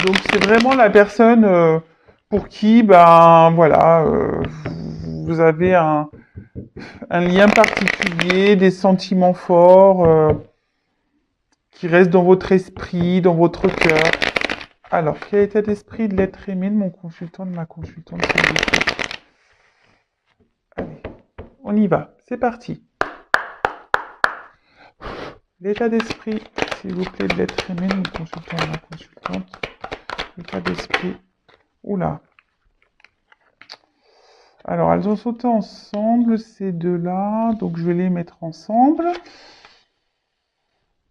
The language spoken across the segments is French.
Donc c'est vraiment la personne pour qui, ben voilà, vous avez un lien particulier, des sentiments forts qui restent dans votre esprit, dans votre cœur. Alors, quel est l'état d'esprit de l'être aimé de mon consultant, de ma consultante? Allez, on y va, c'est parti. L'état d'esprit, s'il vous plaît, de l'être aimé de mon consultant, de ma consultante. L'état d'esprit. Oula. Alors, elles ont sauté ensemble, ces deux-là. Donc, je vais les mettre ensemble.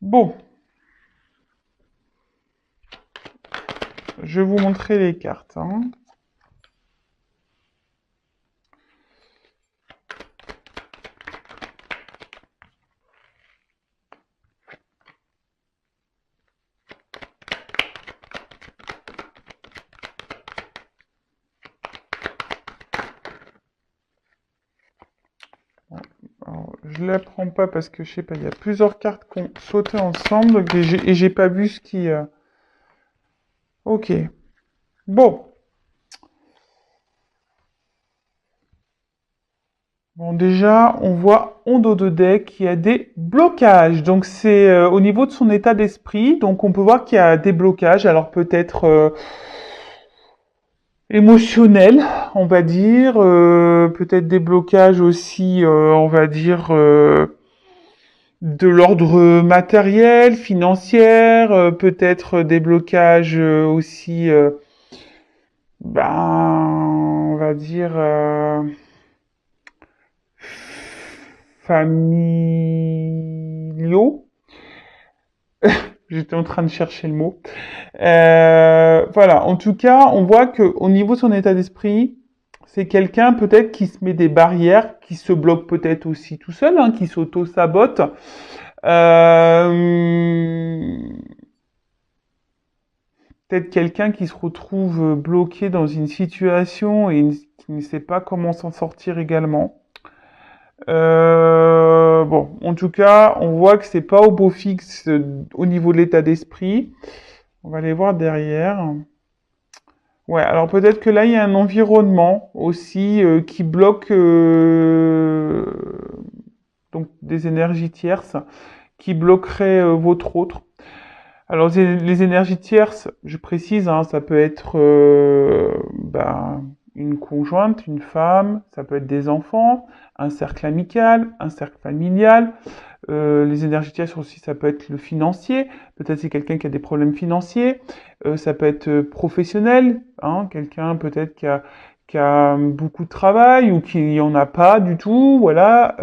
Bon. Je vais vous montrer les cartes. Alors, je ne la prends pas parce que je sais pas, il y a plusieurs cartes qui ont sauté ensemble et j'ai pas vu ce qui. Ok. Bon. Bon, déjà, on voit en dos de deck qu'il y a des blocages. Donc, c'est au niveau de son état d'esprit. Donc, on peut voir qu'il y a des blocages. Alors, peut-être émotionnels, on va dire. Peut-être des blocages aussi, on va dire, de l'ordre matériel, financier. Peut-être des blocages aussi, on va dire, familiaux. J'étais en train de chercher le mot. Voilà. En tout cas, on voit que au niveau de son état d'esprit, c'est quelqu'un peut-être qui se met des barrières, qui se bloque peut-être aussi tout seul, qui s'auto-sabote. Peut-être quelqu'un qui se retrouve bloqué dans une situation et qui ne sait pas comment s'en sortir également. Bon, en tout cas, on voit que c'est pas au beau fixe au niveau de l'état d'esprit. On va aller voir derrière. Ouais, alors peut-être que là, il y a un environnement aussi qui bloque donc des énergies tierces qui bloqueraient votre autre. Alors les énergies tierces, je précise, ça peut être une conjointe, une femme, ça peut être des enfants, un cercle amical, un cercle familial. Les énergies tierces aussi, ça peut être le financier. Peut-être c'est quelqu'un qui a des problèmes financiers. Ça peut être professionnel, quelqu'un peut-être qui a beaucoup de travail ou qui n'y en a pas du tout. Voilà.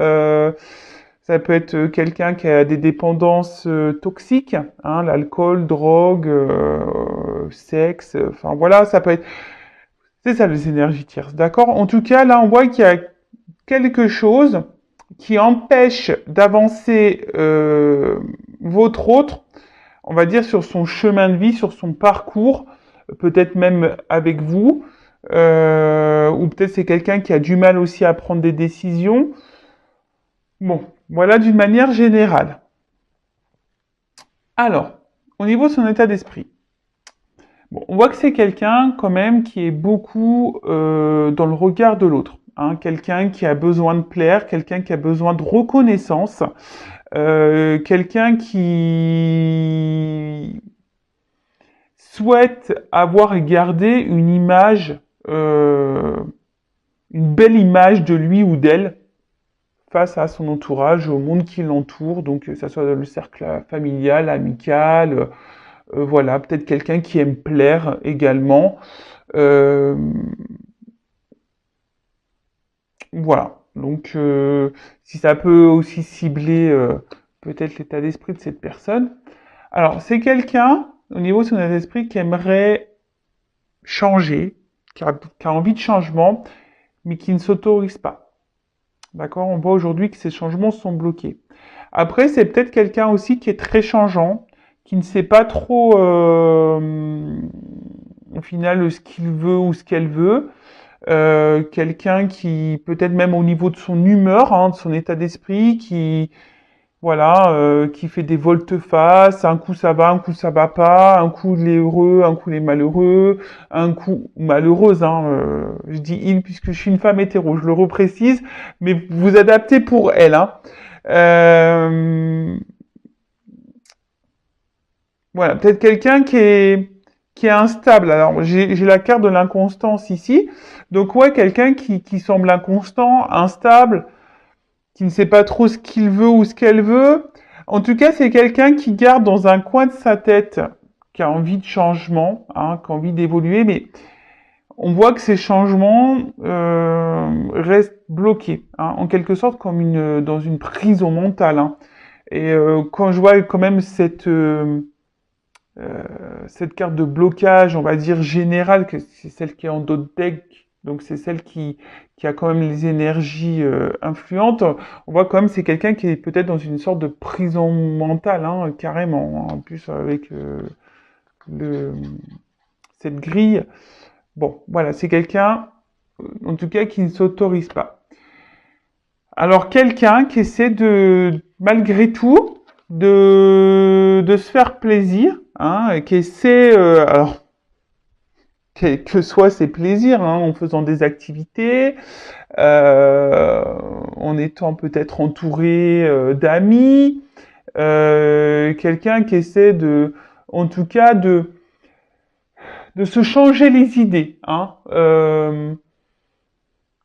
Ça peut être quelqu'un qui a des dépendances toxiques, l'alcool, drogue, sexe. Enfin voilà, ça peut être. C'est ça les énergies tierces, d'accord? En tout cas, là, on voit qu'il y a quelque chose qui empêche d'avancer votre autre, on va dire, sur son chemin de vie, sur son parcours, peut-être même avec vous, ou peut-être c'est quelqu'un qui a du mal aussi à prendre des décisions. Bon, voilà d'une manière générale. Alors, au niveau de son état d'esprit, bon, on voit que c'est quelqu'un quand même qui est beaucoup dans le regard de l'autre. Quelqu'un qui a besoin de plaire, quelqu'un qui a besoin de reconnaissance, quelqu'un qui souhaite avoir et garder une image, une belle image de lui ou d'elle face à son entourage, au monde qui l'entoure, donc que ça soit dans le cercle familial, amical, voilà, peut-être quelqu'un qui aime plaire également. Euh, voilà, donc si ça peut aussi cibler peut-être l'état d'esprit de cette personne. Alors, c'est quelqu'un, au niveau de son état d'esprit, qui aimerait changer, qui a envie de changement, mais qui ne s'autorise pas. D'accord? On voit aujourd'hui que ces changements sont bloqués. Après, c'est peut-être quelqu'un aussi qui est très changeant, qui ne sait pas trop, au final, ce qu'il veut ou ce qu'elle veut. Quelqu'un qui, peut-être même au niveau de son humeur, de son état d'esprit, qui voilà, qui fait des volte-face, un coup ça va, un coup ça va pas, un coup il est heureux, un coup il est malheureux, un coup malheureuse, hein, je dis il puisque je suis une femme hétéro, je le reprécise, mais vous adaptez pour elle, hein. Euh, voilà, peut-être quelqu'un qui est instable. Alors, j'ai la carte de l'inconstance ici. Donc, ouais, quelqu'un qui semble inconstant, instable, qui ne sait pas trop ce qu'il veut ou ce qu'elle veut. En tout cas, c'est quelqu'un qui garde dans un coin de sa tête, qui a envie de changement, hein, qui a envie d'évoluer, mais on voit que ces changements restent bloqués, hein, en quelque sorte comme dans une prison mentale, hein. Et quand je vois quand même cette carte de blocage, on va dire générale, que c'est celle qui est en dos de deck, donc c'est celle qui a quand même les énergies influentes, on voit quand même c'est quelqu'un qui est peut-être dans une sorte de prison mentale, hein, carrément, hein, en plus avec le, cette grille. Bon, voilà, c'est quelqu'un, en tout cas, qui ne s'autorise pas. Alors, quelqu'un qui essaie de, malgré tout, de se faire plaisir, hein, et qui essaie, alors, quels que soient ses plaisirs, hein, en faisant des activités, euh, en étant peut-être entouré d'amis, quelqu'un qui essaie de, en tout cas, de se changer les idées, hein,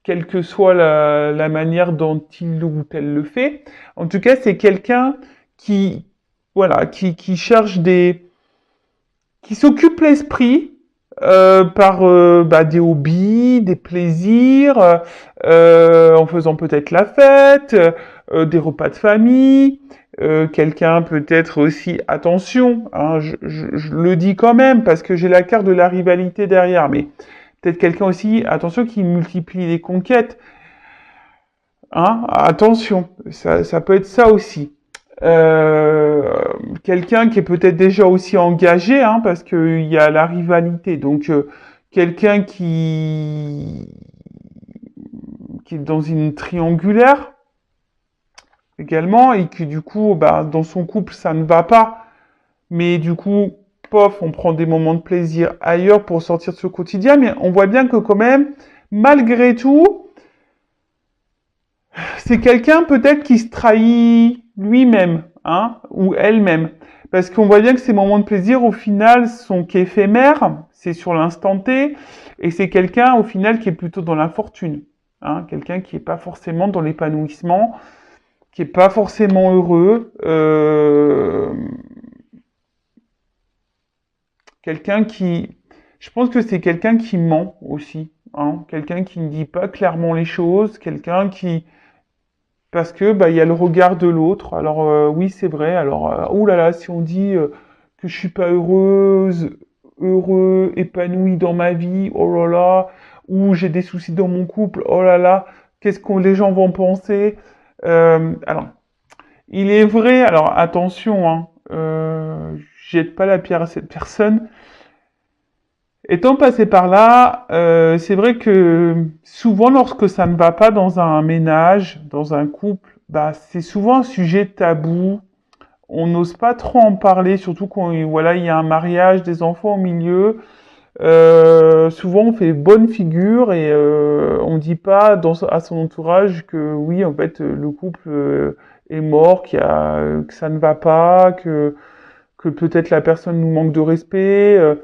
quelle que soit la manière dont il ou elle le fait. En tout cas, c'est quelqu'un qui, voilà, qui cherche qui s'occupe l'esprit par des hobbies, des plaisirs, en faisant peut-être la fête, des repas de famille. Quelqu'un peut-être aussi, attention, hein, je le dis quand même parce que j'ai la carte de la rivalité derrière, mais peut-être quelqu'un aussi, attention, qui multiplie les conquêtes. Hein, attention, ça peut être ça aussi. Euh, Quelqu'un qui est peut-être déjà aussi engagé, hein, parce qu'il y a la rivalité. Donc, quelqu'un qui est dans une triangulaire également, et qui du coup, dans son couple, ça ne va pas. Mais du coup, pof, on prend des moments de plaisir ailleurs pour sortir de ce quotidien. Mais on voit bien que quand même, malgré tout, c'est quelqu'un peut-être qui se trahit lui-même, hein, ou elle-même. Parce qu'on voit bien que ces moments de plaisir, au final, sont qu'éphémères, c'est sur l'instant T, et c'est quelqu'un, au final, qui est plutôt dans l'infortune, hein, quelqu'un qui n'est pas forcément dans l'épanouissement, qui n'est pas forcément heureux, quelqu'un qui... Je pense que c'est quelqu'un qui ment aussi, hein, quelqu'un qui ne dit pas clairement les choses, quelqu'un qui parce que il y a le regard de l'autre. Alors oui, c'est vrai. Alors ouh là là, si on dit que je suis pas heureuse, heureux, épanoui dans ma vie, oh là là, ou j'ai des soucis dans mon couple, oh là là, qu'est-ce que les gens vont penser. Alors, il est vrai. Alors attention, hein, jette pas la pierre à cette personne. Étant passé par là, c'est vrai que souvent lorsque ça ne va pas dans un ménage, dans un couple, c'est souvent un sujet tabou. On n'ose pas trop en parler, surtout quand voilà, il y a un mariage, des enfants au milieu. Souvent on fait bonne figure et on dit pas à son entourage que oui, en fait, le couple est mort, que ça ne va pas, que peut-être la personne nous manque de respect.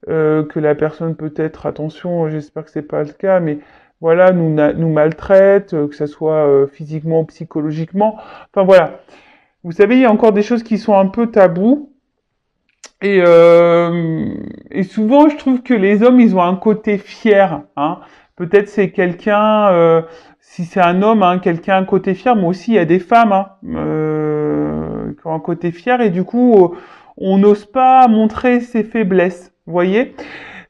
Que la personne peut-être, attention, j'espère que c'est pas le cas, mais voilà, nous maltraite, que ça soit physiquement ou psychologiquement. Enfin voilà. Vous savez, il y a encore des choses qui sont un peu tabous. Et souvent, je trouve que les hommes, ils ont un côté fier. Hein. Peut-être c'est quelqu'un, si c'est un homme, hein, quelqu'un a un côté fier, mais aussi il y a des femmes hein, qui ont un côté fier. Et du coup, on n'ose pas montrer ses faiblesses. Vous voyez?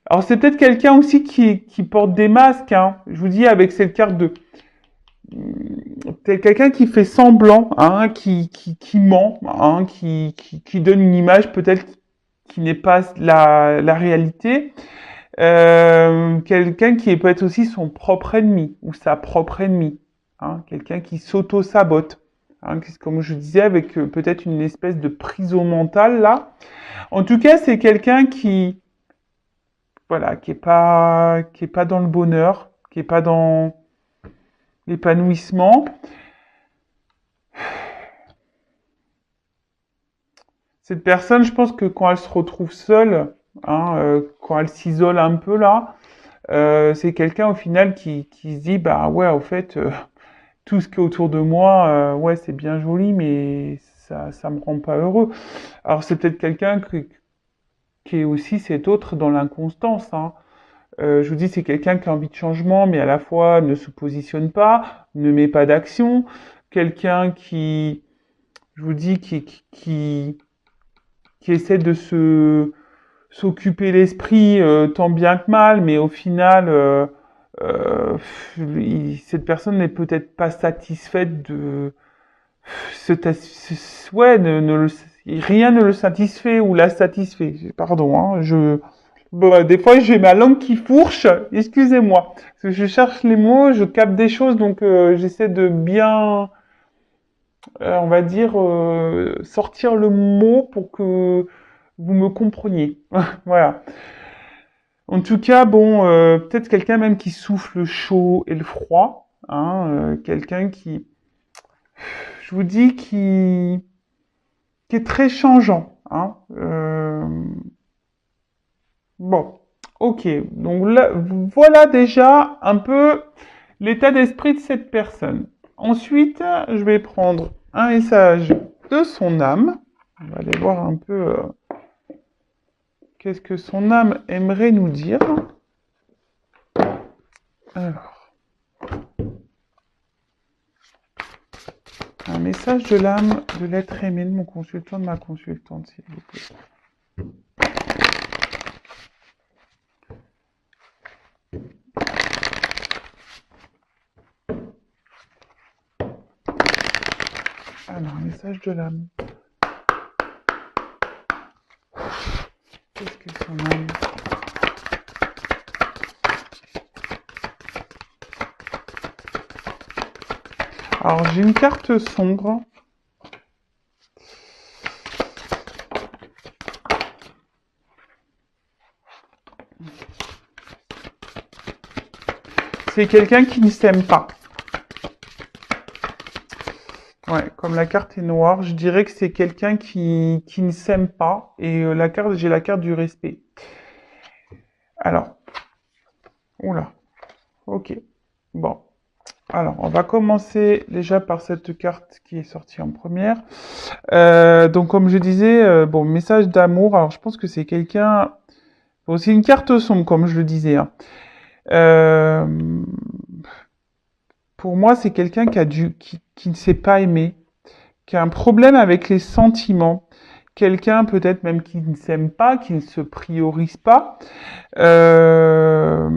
Alors c'est peut-être quelqu'un aussi qui porte des masques. Hein. Je vous dis avec cette carte de peut-être quelqu'un qui fait semblant, hein, qui ment, hein, qui donne une image peut-être qui n'est pas la réalité. Quelqu'un qui est peut être aussi son propre ennemi ou sa propre ennemie. Hein, quelqu'un qui s'auto-sabote. hein, comme je disais, avec peut-être une espèce de prison mentale là. En tout cas, c'est quelqu'un qui, voilà, qui est pas dans le bonheur, qui est pas dans l'épanouissement. Cette personne, je pense que quand elle se retrouve seule, hein, quand elle s'isole un peu là, c'est quelqu'un au final qui se dit, bah ouais, au fait, tout ce qui est autour de moi, ouais, c'est bien joli, mais ça me rend pas heureux. Alors c'est peut-être quelqu'un qui est aussi cet autre dans l'inconstance, hein. Je vous dis, c'est quelqu'un qui a envie de changement, mais à la fois ne se positionne pas, ne met pas d'action. Quelqu'un qui, je vous dis, qui essaie de s'occuper l'esprit tant bien que mal, mais au final, cette personne n'est peut-être pas satisfaite de ouais, rien ne le satisfait ou la satisfait. Pardon, hein, bon, bah, des fois j'ai ma langue qui fourche, excusez-moi. Parce que je cherche les mots, je capte des choses, donc j'essaie de bien, on va dire, sortir le mot pour que vous me compreniez. Voilà. En tout cas, bon, peut-être quelqu'un même qui souffle le chaud et le froid, hein, quelqu'un qui, je vous dis, qui est très changeant, hein. Bon, ok. Donc là, voilà déjà un peu l'état d'esprit de cette personne. Ensuite, je vais prendre un message de son âme. On va aller voir un peu qu'est-ce que son âme aimerait nous dire. Alors, un message de l'âme de l'être aimé de mon consultant, de ma consultante, s'il vous plaît. Alors, un message de l'âme. Qu'est-ce que son âme? Alors, j'ai une carte sombre. C'est quelqu'un qui ne s'aime pas. Ouais, comme la carte est noire, je dirais que c'est quelqu'un qui ne s'aime pas. Et j'ai la carte du respect. Alors, oula, ok. Bon, alors on va commencer déjà par cette carte qui est sortie en première. Donc comme je disais, bon, message d'amour. Alors je pense que c'est quelqu'un... Bon, c'est une carte sombre, comme je le disais, hein. Pour moi, c'est quelqu'un qui ne sait pas aimer, qui a un problème avec les sentiments, quelqu'un peut-être même qui ne s'aime pas, qui ne se priorise pas. Euh...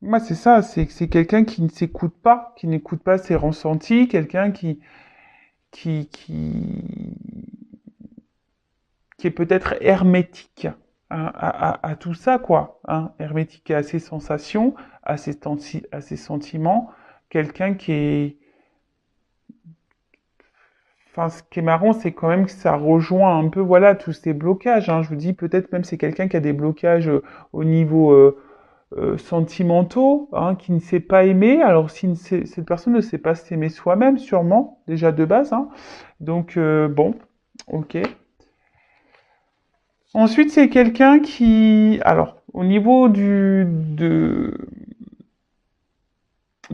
Moi, c'est ça, c'est quelqu'un qui ne s'écoute pas, qui n'écoute pas ses ressentis, quelqu'un qui, qui, qui est peut-être hermétique à tout ça, quoi, hein, hermétique à ses sensations, à ses sentiments, quelqu'un qui est... Enfin, ce qui est marrant, c'est quand même que ça rejoint un peu, voilà, tous ces blocages, hein. Je vous dis, peut-être même c'est quelqu'un qui a des blocages au niveau sentimentaux, hein, qui ne sait pas aimer. Alors, si cette personne ne sait pas s'aimer soi-même, sûrement, déjà de base, hein. Donc, bon, ok. Ensuite, c'est quelqu'un qui, alors, au niveau de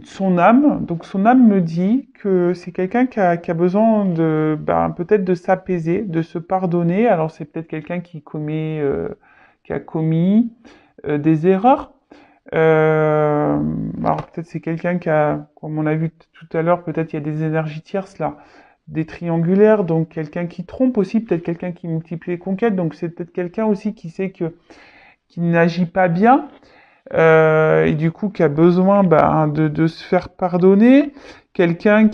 son âme, donc son âme me dit que c'est quelqu'un qui a besoin de, ben, peut-être de s'apaiser, de se pardonner. Alors, c'est peut-être quelqu'un qui a commis des erreurs. Alors peut-être c'est quelqu'un qui a, comme on a vu tout à l'heure, peut-être il y a des énergies tierces là, des triangulaires, donc quelqu'un qui trompe aussi, peut-être quelqu'un qui multiplie les conquêtes, donc c'est peut-être quelqu'un aussi qui sait que qui n'agit pas bien, et du coup qui a besoin ben, de se faire pardonner, quelqu'un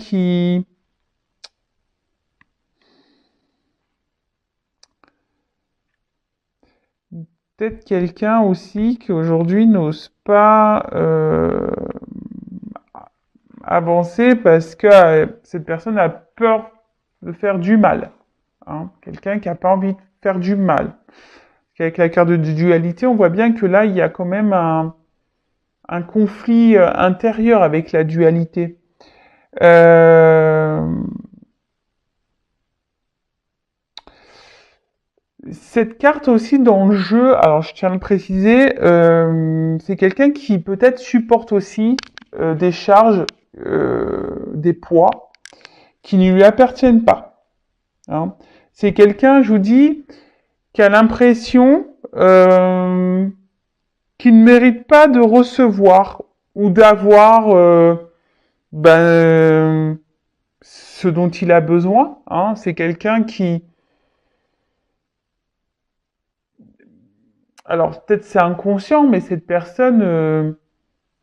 peut-être quelqu'un aussi qui aujourd'hui n'ose pas avancer parce que cette personne a peur de faire du mal. Hein. Quelqu'un qui n'a pas envie de faire du mal. Avec la carte de dualité, on voit bien que là, il y a quand même un conflit intérieur avec la dualité. Euh, Cette carte aussi dans le jeu, alors je tiens à le préciser, c'est quelqu'un qui peut-être supporte aussi des charges, des poids qui ne lui appartiennent pas. Hein. C'est quelqu'un, je vous dis, qui a l'impression qu'il ne mérite pas de recevoir ou d'avoir ce dont il a besoin. Hein. C'est quelqu'un qui... Alors peut-être c'est inconscient, mais cette personne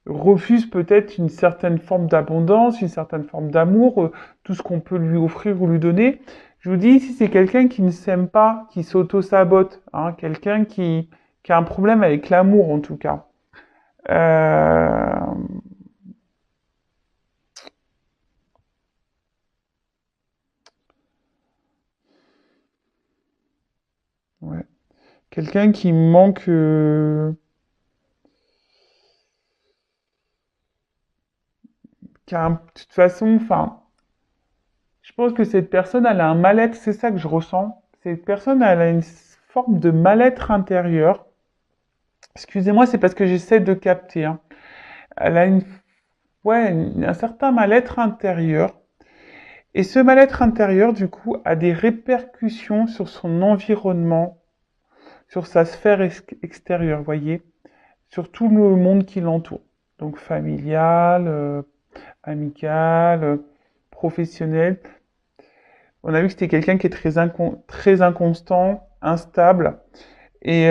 refuse peut-être une certaine forme d'abondance, une certaine forme d'amour, tout ce qu'on peut lui offrir ou lui donner. Je vous dis ici, c'est quelqu'un qui ne s'aime pas, qui s'auto-sabote, hein, quelqu'un qui a un problème avec l'amour en tout cas. Euh, ouais. Quelqu'un qui manque... qui a de toute façon, enfin, je pense que cette personne, elle a un mal-être, c'est ça que je ressens. Cette personne, elle a une forme de mal-être intérieur. Excusez-moi, c'est parce que j'essaie de capter. Hein. Elle a un certain mal-être intérieur. Et ce mal-être intérieur, du coup, a des répercussions sur son environnement, sur sa sphère extérieure, vous voyez, sur tout le monde qui l'entoure. Donc familial, amical, professionnel. On a vu que c'était quelqu'un qui est très inconstant, instable. Et,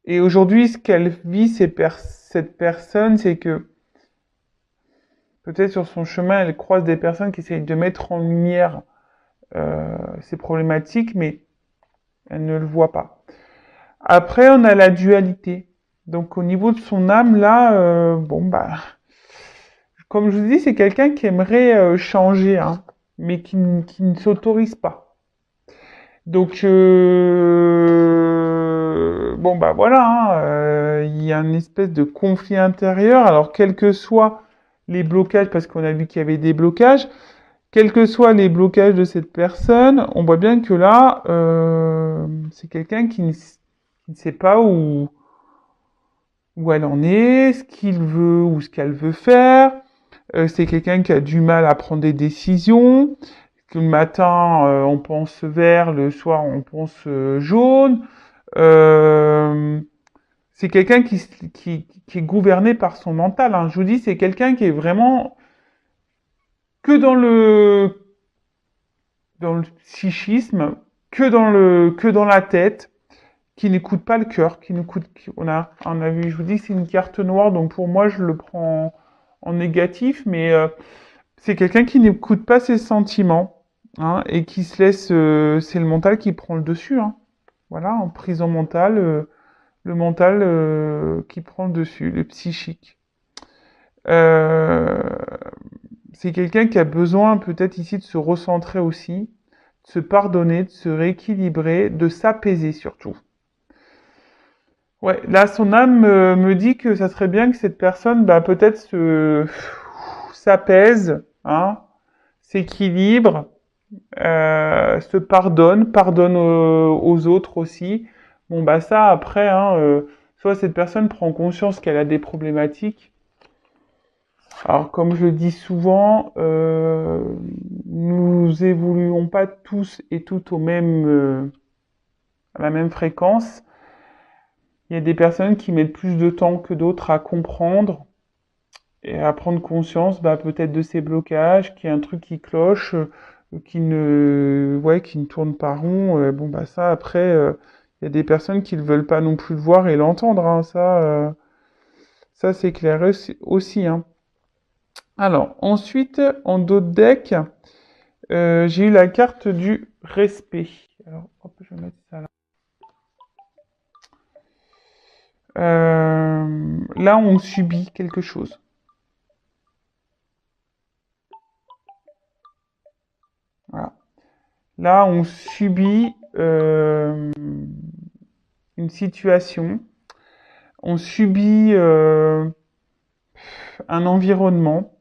et aujourd'hui, ce qu'elle vit, cette personne, c'est que peut-être sur son chemin, elle croise des personnes qui essayent de mettre en lumière ces problématiques, mais elle ne le voit pas. Après, on a la dualité. Donc au niveau de son âme, là, comme je vous dis, c'est quelqu'un qui aimerait changer, hein, mais qui ne s'autorise pas. Donc, voilà, hein, il y a une espèce de conflit intérieur. Alors, quels que soient les blocages, parce qu'on a vu qu'il y avait des blocages, quels que soient les blocages de cette personne, on voit bien que là, c'est quelqu'un qui ne sait pas où elle en est, ce qu'il veut ou ce qu'elle veut faire. C'est quelqu'un qui a du mal à prendre des décisions. Le matin, on pense vert, le soir, on pense jaune. Euh, c'est quelqu'un qui est gouverné par son mental. Hein. Je vous dis, c'est quelqu'un qui est vraiment que dans le psychisme, que dans la tête, qui n'écoute pas le cœur, on a vu, je vous dis, c'est une carte noire, donc pour moi, je le prends en négatif, mais c'est quelqu'un qui n'écoute pas ses sentiments, hein, et qui se laisse, c'est le mental qui prend le dessus, hein. Voilà, en prison mentale, le mental qui prend le dessus, le psychique. Euh, c'est quelqu'un qui a besoin peut-être ici de se recentrer aussi, de se pardonner, de se rééquilibrer, de s'apaiser surtout. Ouais, là, son âme me dit que ça serait bien que cette personne, peut-être s'apaise, hein, s'équilibre, se pardonne aux autres aussi. Bon, ça, après, hein, soit cette personne prend conscience qu'elle a des problématiques. Alors, comme je le dis souvent, nous évoluons pas tous et toutes à la même fréquence. Il y a des personnes qui mettent plus de temps que d'autres à comprendre et à prendre conscience, peut-être de ces blocages, qu'il y a un truc qui cloche, qui ne tourne pas rond. Ça, après, il y a des personnes qui ne veulent pas non plus le voir et l'entendre. Hein, ça c'est clair aussi. Hein. Alors, ensuite, en d'autres decks, J'ai eu la carte du respect. Alors, hop, je vais mettre ça là. Là, on subit quelque chose. Voilà. Là, on subit une situation. On subit un environnement,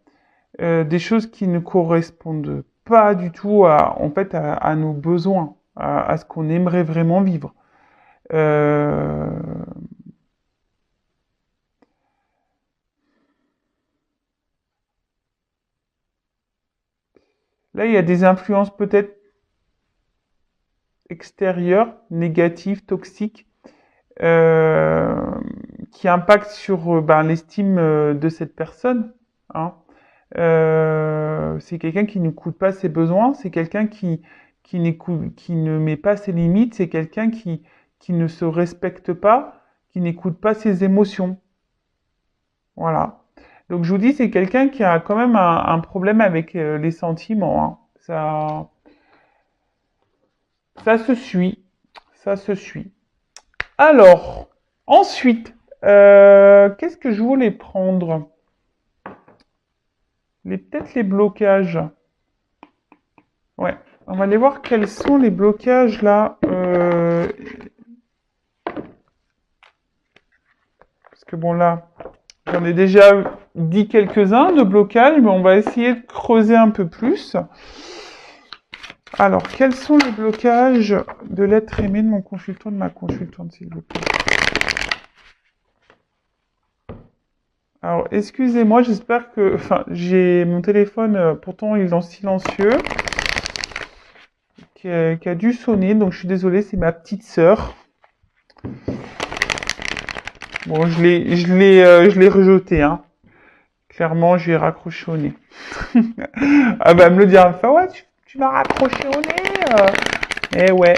des choses qui ne correspondent pas du tout à, en fait, à nos besoins, à ce qu'on aimerait vraiment vivre. Euh, Là, il y a des influences peut-être extérieures, négatives, toxiques, euh, qui impactent sur ben, l'estime de cette personne. Hein. C'est quelqu'un qui n'écoute pas ses besoins, c'est quelqu'un qui ne met pas ses limites, c'est quelqu'un qui ne se respecte pas, qui n'écoute pas ses émotions. Voilà. Donc je vous dis, c'est quelqu'un qui a quand même un problème avec les sentiments. Hein. Ça se suit. Ça se suit. Alors, ensuite, qu'est-ce que je voulais prendre? Peut-être les blocages. Ouais. On va aller voir quels sont les blocages là. Parce que bon là, j'en ai déjà dit quelques-uns de blocages, mais on va essayer de creuser un peu plus. Alors, quels sont les blocages de l'être aimé de mon consultant, de ma consultante, s'il vous plaît? Alors, excusez-moi, j'espère que... Enfin, j'ai mon téléphone, pourtant il est en silencieux, qui a dû sonner, donc je suis désolée, c'est ma petite sœur. Bon, je l'ai rejeté, hein. Clairement, je lui ai raccroché au nez. Ah bah, elle me le dira, enfin, ouais, tu m'as raccroché au nez. Eh ouais.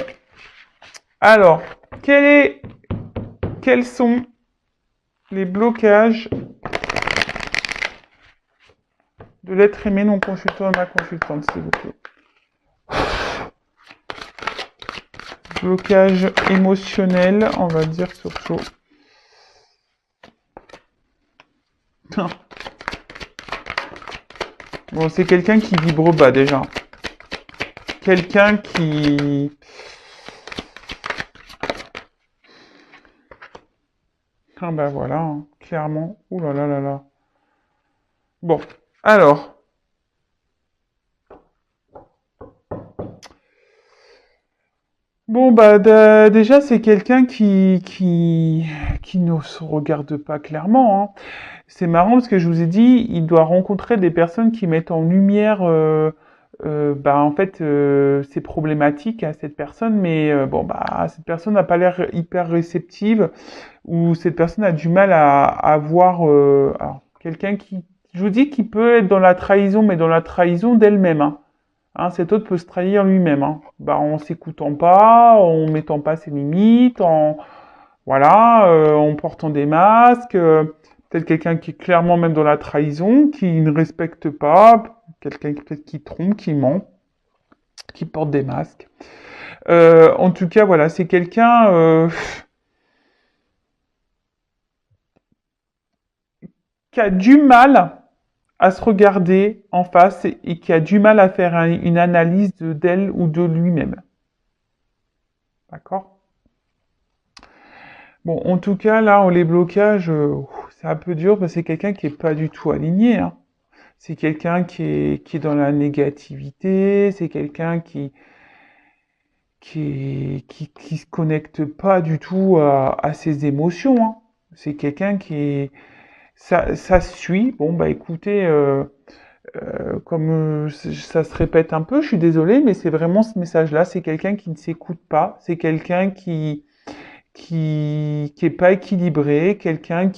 Alors, quels sont les blocages de l'être aimé non consultant de ma consultante, s'il vous plaît? Blocage émotionnel, on va dire surtout. Bon, c'est quelqu'un qui vibre bas déjà. Quelqu'un qui... Ah ben voilà, hein, clairement. Ouh là là là là. Bon, alors. Bon, bah déjà, c'est quelqu'un qui ne se regarde pas clairement. Hein. C'est marrant parce que je vous ai dit, il doit rencontrer des personnes qui mettent en lumière, bah, en fait, ces problématiques à cette personne, mais bon, bah, cette personne n'a pas l'air hyper réceptive ou cette personne a du mal à voir alors, quelqu'un qui, je vous dis, qui peut être dans la trahison, mais dans la trahison d'elle-même. Hein. Hein, cet autre peut se trahir lui-même, hein. Bah, en s'écoutant pas, en mettant pas ses limites, en voilà, en portant des masques. Peut-être quelqu'un qui est clairement même dans la trahison, qui ne respecte pas, quelqu'un peut-être qui trompe, qui ment, qui porte des masques. En tout cas, voilà, c'est quelqu'un qui a du mal à se regarder en face et qui a du mal à faire une analyse d'elle ou de lui-même. D'accord? Bon, en tout cas, là, les blocages, c'est un peu dur parce que c'est quelqu'un qui est pas du tout aligné. Hein. C'est quelqu'un qui est dans la négativité, c'est quelqu'un qui se connecte pas du tout à ses émotions. Hein. C'est quelqu'un qui est... Ça suit. Bon, bah écoutez, comme ça se répète un peu, je suis désolée, mais c'est vraiment ce message-là. C'est quelqu'un qui ne s'écoute pas. C'est quelqu'un qui est pas équilibré, quelqu'un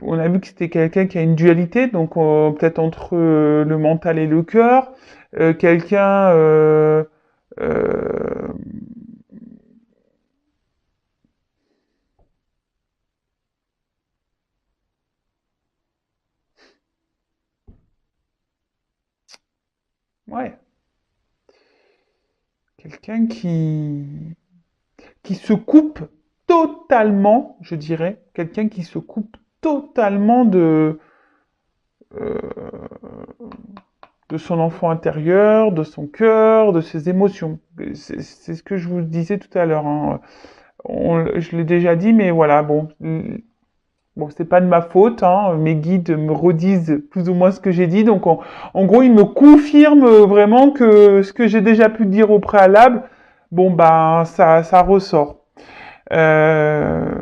on a vu que c'était quelqu'un qui a une dualité, donc peut-être entre le mental et le cœur, quelqu'un euh, Ouais. Quelqu'un qui se coupe totalement, je dirais, quelqu'un qui se coupe totalement euh, de son enfant intérieur, de son cœur, de ses émotions. C'est ce que je vous disais tout à l'heure, hein. Je l'ai déjà dit, mais voilà, bon, bon, c'est pas de ma faute, hein. Mes guides me redisent plus ou moins ce que j'ai dit, donc en gros, ils me confirment vraiment que ce que j'ai déjà pu dire au préalable, bon, ben, ça ressort. Euh,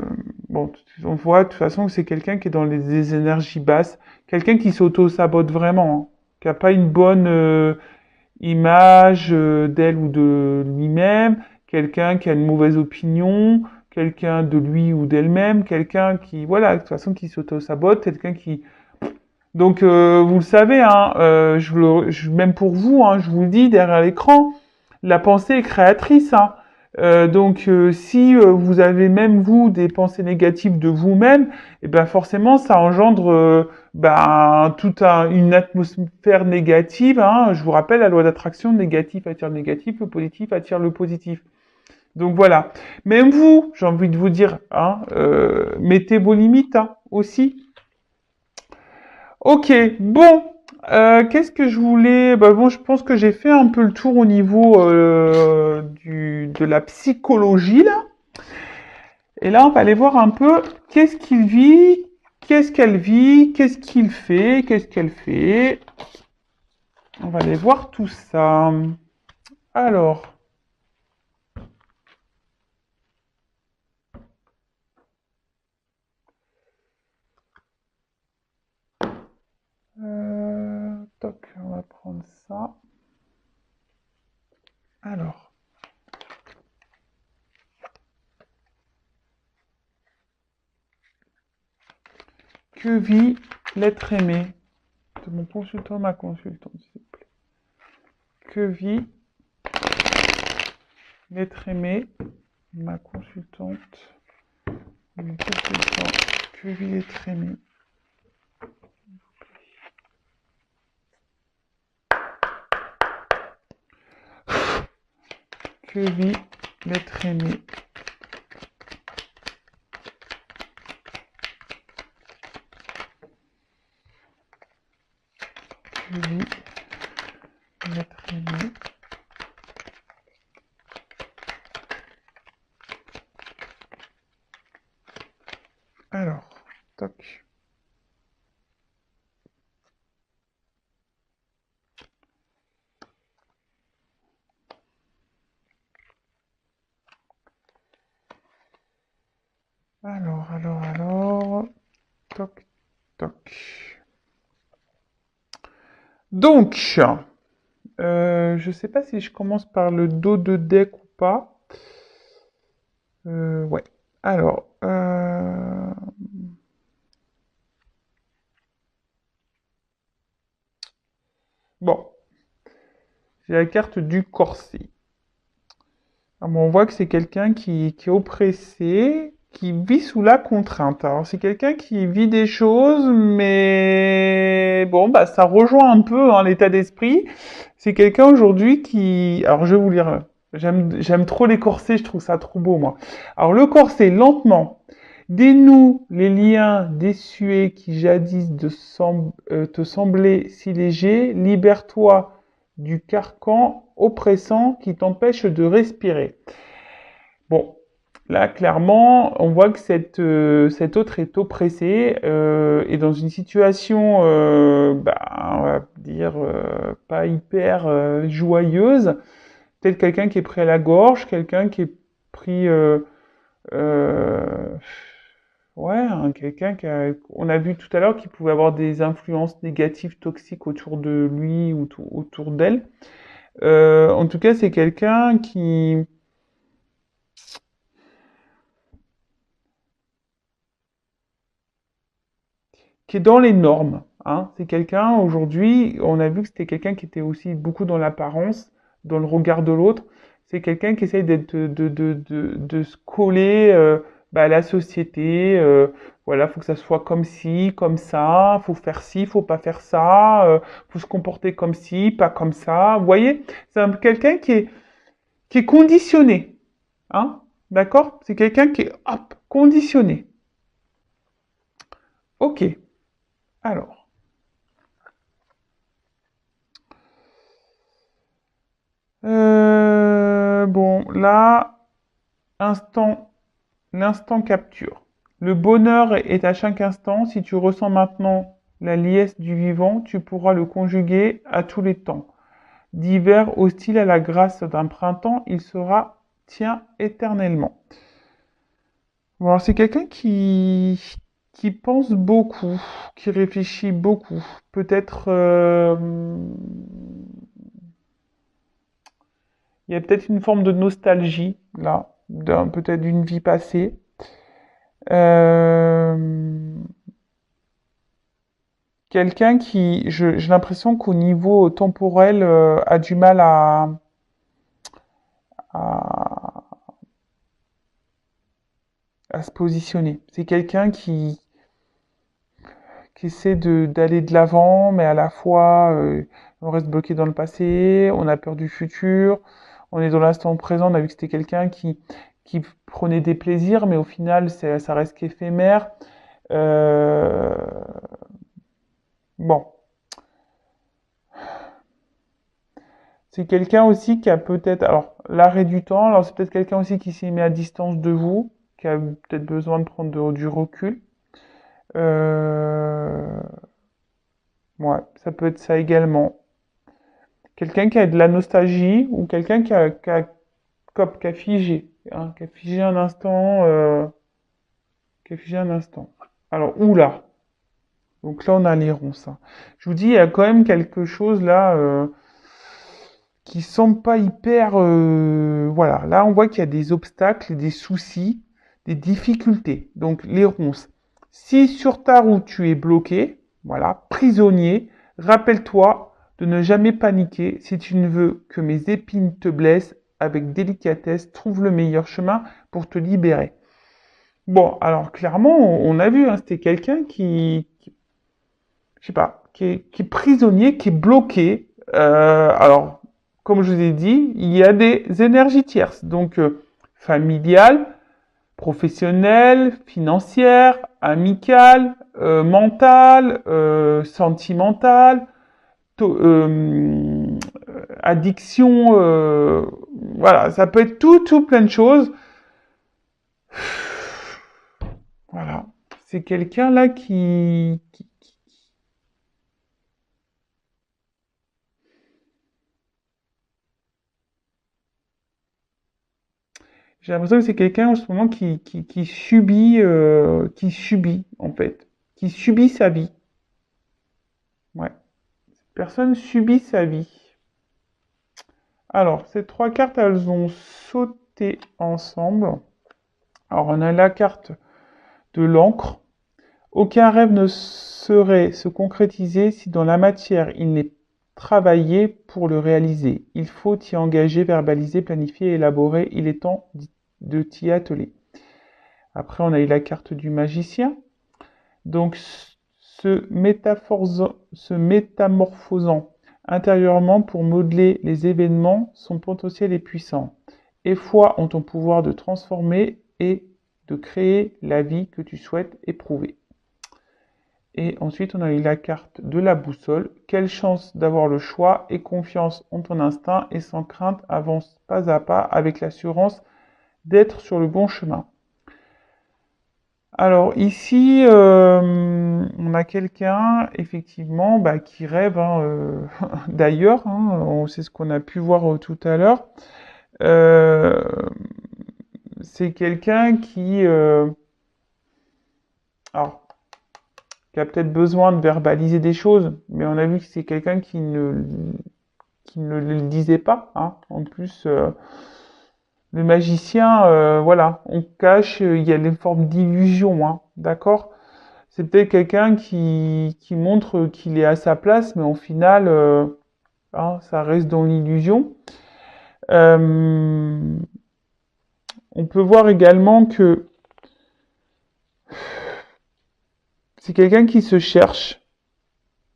bon, on voit de toute façon que c'est quelqu'un qui est dans des énergies basses, quelqu'un qui s'auto-sabote vraiment, hein, qui a pas une bonne image d'elle ou de lui-même, quelqu'un qui a une mauvaise opinion, quelqu'un de lui ou d'elle-même, quelqu'un qui, voilà, de toute façon, qui s'auto-sabote, quelqu'un qui... Donc, vous le savez, hein, même pour vous, hein, je vous le dis derrière l'écran, la pensée est créatrice, hein. Donc, si vous avez même vous des pensées négatives de vous-même, et ben forcément, ça engendre ben, une atmosphère négative. Hein. Je vous rappelle la loi d'attraction, négatif attire le négatif, le positif attire le positif. Donc voilà. Même vous, j'ai envie de vous dire, hein, mettez vos limites hein, aussi. Ok, bon. Qu'est-ce que je voulais bah, bon, je pense que j'ai fait un peu le tour au niveau de la psychologie là. Et là, on va aller voir un peu qu'est-ce qu'il vit, qu'est-ce qu'elle vit, qu'est-ce qu'il fait, qu'est-ce qu'elle fait. On va aller voir tout ça. Alors, toc, on va prendre ça. Alors, que vit l'être aimé de mon consultant, ma consultante, s'il vous plaît. Que vit l'être aimé, ma consultante, mon consultant, que vit l'être aimé. Que vit l'être aimé. Que vit l'être aimé. Alors, toc. Alors, toc, toc. Donc, je sais pas si je commence par le dos de deck ou pas. Ouais. Alors, bon, j'ai la carte du corset. Alors, bon, on voit que c'est quelqu'un qui est oppressé, qui vit sous la contrainte. Alors, c'est quelqu'un qui vit des choses, mais bon, bah, ça rejoint un peu hein, l'état d'esprit. C'est quelqu'un aujourd'hui qui... Alors, je vais vous lire. J'aime trop les corsets, je trouve ça trop beau, moi. Alors, le corset, lentement, dénoue les liens désuets qui jadis te semblaient si légers. Libère-toi du carcan oppressant qui t'empêche de respirer. Bon, là, clairement, on voit que cet autre est oppressé et dans une situation, bah, on va dire, pas hyper joyeuse, tel quelqu'un qui est pris à la gorge, quelqu'un qui est pris... euh, ouais, hein, quelqu'un on a vu tout à l'heure qu'il pouvait avoir des influences négatives, toxiques autour de lui ou autour d'elle. En tout cas, c'est quelqu'un qui est dans les normes. Hein. C'est quelqu'un, aujourd'hui, on a vu que c'était quelqu'un qui était aussi beaucoup dans l'apparence, dans le regard de l'autre. C'est quelqu'un qui essaye de se coller la société, voilà, faut que ça soit comme ci, comme ça, faut faire ci, faut pas faire ça, faut se comporter comme ci, pas comme ça. Vous voyez, c'est quelqu'un qui est conditionné, hein, d'accord? C'est quelqu'un qui est, hop, conditionné. Ok, alors. Bon, là, l'instant capture. Le bonheur est à chaque instant. Si tu ressens maintenant la liesse du vivant, tu pourras le conjuguer à tous les temps. D'hiver hostile à la grâce d'un printemps, il sera tien éternellement. Bon, alors c'est quelqu'un qui pense beaucoup, qui réfléchit beaucoup. Peut-être, il y a peut-être une forme de nostalgie, là, peut-être d'une vie passée. Euh, Quelqu'un qui, j'ai l'impression qu'au niveau temporel, a du mal à, à se positionner. C'est quelqu'un qui essaie d'aller de l'avant, mais à la fois, on reste bloqué dans le passé, on a peur du futur, on est dans l'instant présent, on a vu que c'était quelqu'un qui prenait des plaisirs, mais au final, ça reste qu'éphémère. Euh, bon, c'est quelqu'un aussi qui a peut-être, alors l'arrêt du temps, alors c'est peut-être quelqu'un aussi qui s'est mis à distance de vous, qui a peut-être besoin de prendre du recul. Euh, ouais, ça peut être ça également. Quelqu'un qui a de la nostalgie ou quelqu'un qui a figé, hein, qui a figé un instant, qui a figé un instant. Alors, oula. Donc là, on a les ronces, hein. Je vous dis, il y a quand même quelque chose là qui semble pas hyper. Voilà, là, on voit qu'il y a des obstacles, des soucis, des difficultés. Donc, les ronces. Si sur ta route tu es bloqué, voilà, prisonnier, rappelle-toi de ne jamais paniquer. Si tu ne veux que mes épines te blessent, avec délicatesse, trouve le meilleur chemin pour te libérer. Bon, alors clairement, on a vu, hein, c'était quelqu'un je sais pas, qui est prisonnier, qui est bloqué. Alors, comme je vous ai dit, il y a des énergies tierces, donc familiales, professionnelles, financières, amicales, mentales, sentimentales, addiction, voilà, ça peut être tout plein de choses. Voilà, c'est quelqu'un là j'ai l'impression que c'est quelqu'un en ce moment qui subit en fait, qui subit sa vie. Ouais, personne subit sa vie. Alors, ces trois cartes, elles ont sauté ensemble. Alors, on a la carte de l'encre. Aucun rêve ne saurait se concrétiser si dans la matière il n'est travaillé pour le réaliser. Il faut y engager, verbaliser, planifier, élaborer. Il est temps de t'y atteler. Après, on a eu la carte du magicien. Donc, se métamorphosant intérieurement pour modeler les événements, son potentiel est puissant. Aie foi en ton pouvoir de transformer et de créer la vie que tu souhaites éprouver. Et ensuite, on a eu la carte de la boussole. Quelle chance d'avoir le choix et confiance en ton instinct et sans crainte, avance pas à pas avec l'assurance d'être sur le bon chemin. Alors ici, on a quelqu'un effectivement qui rêve, hein, d'ailleurs, hein, c'est ce qu'on a pu voir tout à l'heure. Euh, c'est quelqu'un alors, qui a peut-être besoin de verbaliser des choses, mais on a vu que c'est quelqu'un qui ne le disait pas, hein. En plus, le magicien, voilà, on cache, il y a des formes d'illusion, hein, d'accord? C'est peut-être quelqu'un qui montre qu'il est à sa place, mais au final, hein, ça reste dans l'illusion. Euh, on peut voir également que C'est quelqu'un qui se cherche,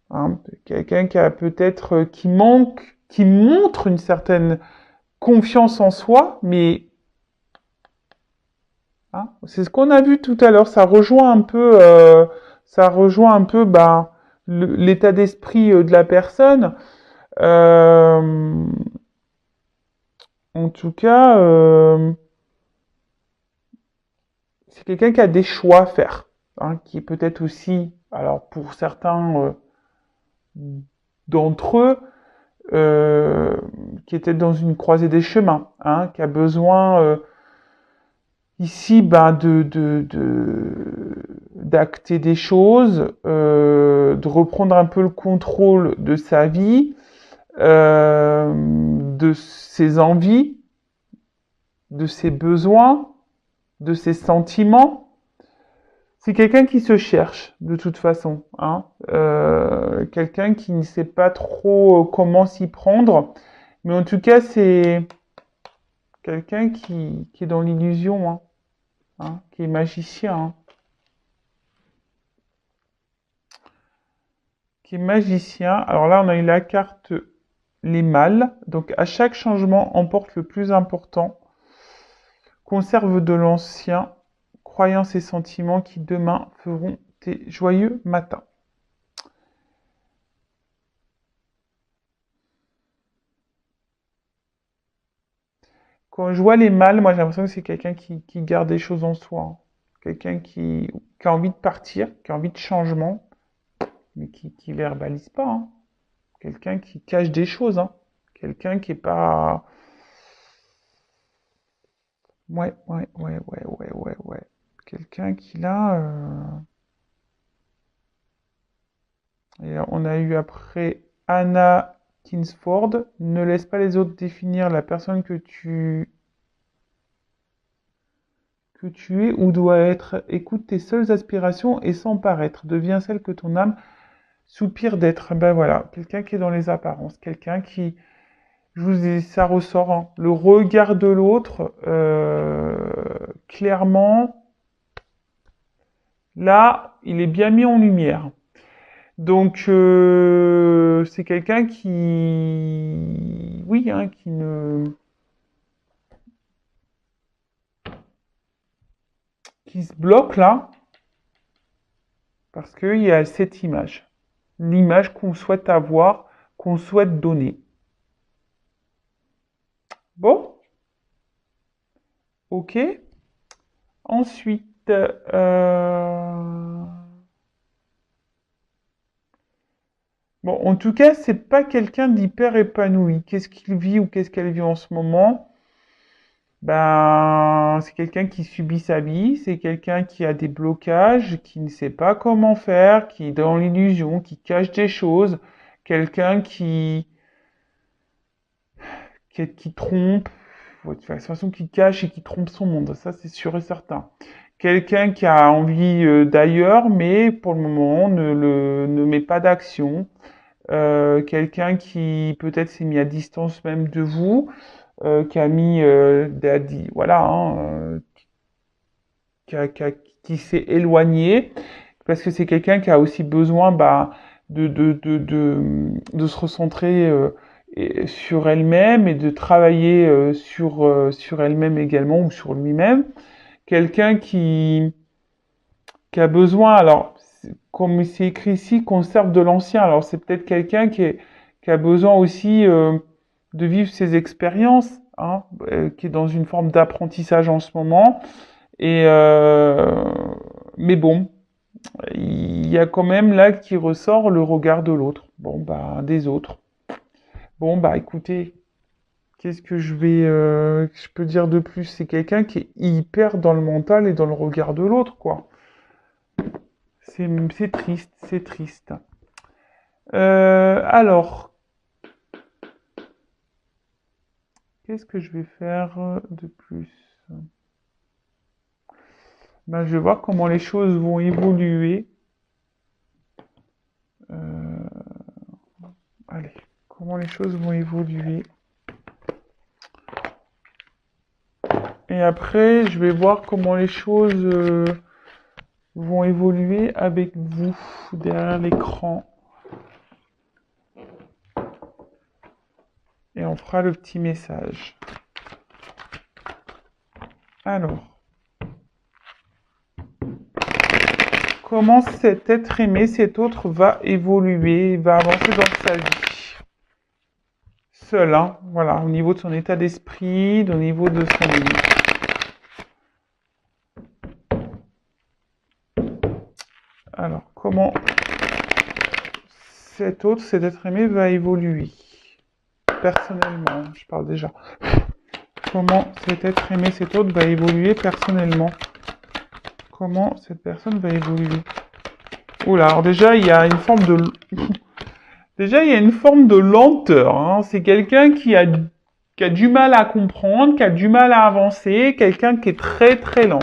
hein, quelqu'un qui a peut-être, qui montre une certaine confiance en soi, mais hein, c'est ce qu'on a vu tout à l'heure. Ça rejoint un peu bah, l'état d'esprit de la personne. Euh, en tout cas, c'est quelqu'un qui a des choix à faire, hein, qui est peut-être aussi, alors pour certains d'entre eux, euh, qui était dans une croisée des chemins, hein, qui a besoin ici ben, d'acter des choses, de reprendre un peu le contrôle de sa vie, de ses envies, de ses besoins, de ses sentiments. C'est quelqu'un qui se cherche de toute façon, hein. Quelqu'un qui ne sait pas trop comment s'y prendre, mais en tout cas c'est quelqu'un qui est dans l'illusion, hein, hein, qui est magicien, hein, qui est magicien. Alors là on a eu la carte les mâles, donc à chaque changement emporte le plus important, conserve de l'ancien, croyances et sentiments qui demain feront tes joyeux matins. Quand je vois les mâles, moi j'ai l'impression que c'est quelqu'un qui garde des choses en soi, hein. Quelqu'un qui a envie de partir, qui a envie de changement, mais qui verbalise pas, hein. Quelqu'un qui cache des choses, hein. Quelqu'un qui est pas... Ouais. Quelqu'un qui là... Et on a eu après Anna Kingsford. Ne laisse pas les autres définir la personne que tu es ou dois être. Écoute tes seules aspirations et sans paraître. Deviens celle que ton âme soupire d'être. Ben voilà, quelqu'un qui est dans les apparences. Quelqu'un qui, je vous dis, ça ressort, hein. Le regard de l'autre, clairement, là, il est bien mis en lumière. Donc, c'est quelqu'un qui, oui, hein, qui se bloque là, parce qu'il y a cette image. L'image qu'on souhaite avoir, qu'on souhaite donner. Bon, ok. Ensuite, bon, en tout cas, c'est pas quelqu'un d'hyper épanoui. Qu'est-ce qu'il vit ou qu'est-ce qu'elle vit en ce moment? Ben, c'est quelqu'un qui subit sa vie, c'est quelqu'un qui a des blocages, qui ne sait pas comment faire, qui est dans l'illusion, qui cache des choses, quelqu'un qui trompe, de toute façon, qui cache et qui trompe son monde, ça c'est sûr et certain. Quelqu'un qui a envie d'ailleurs, mais pour le moment ne met pas d'action. Quelqu'un qui peut-être s'est mis à distance même de vous, qui a mis, voilà, hein, qui, qui s'est éloigné, parce que c'est quelqu'un qui a aussi besoin bah, de se recentrer sur elle-même et de travailler sur elle-même également ou sur lui-même. Quelqu'un qui a besoin, alors, comme c'est écrit ici, conserve de l'ancien. Alors, c'est peut-être quelqu'un qui a besoin aussi de vivre ses expériences, hein, qui est dans une forme d'apprentissage en ce moment. Et mais bon, il y a quand même là qui ressort le regard de l'autre. Bon, bah, des autres. Bon, bah, écoutez, qu'est-ce que je peux dire de plus? C'est quelqu'un qui est hyper dans le mental et dans le regard de l'autre, quoi. C'est triste, c'est triste. Alors, qu'est-ce que je vais faire de plus? Ben, je vais voir comment les choses vont évoluer. Euh, allez, comment les choses vont évoluer. Et après, je vais voir comment les choses vont évoluer avec vous derrière l'écran. Et on fera le petit message. Alors, comment cet être aimé, cet autre va évoluer, va avancer dans sa vie. Seul, hein, voilà, au niveau de son état d'esprit, au niveau de son... Alors, comment cet autre, cet être aimé va évoluer personnellement, je parle déjà. Comment cet être aimé, cet autre va évoluer personnellement. Comment cette personne va évoluer. Oula, alors déjà, il y a une forme de... Déjà, il y a une forme de lenteur. Hein. C'est quelqu'un qui a du mal à comprendre, qui a du mal à avancer, quelqu'un qui est très très lent.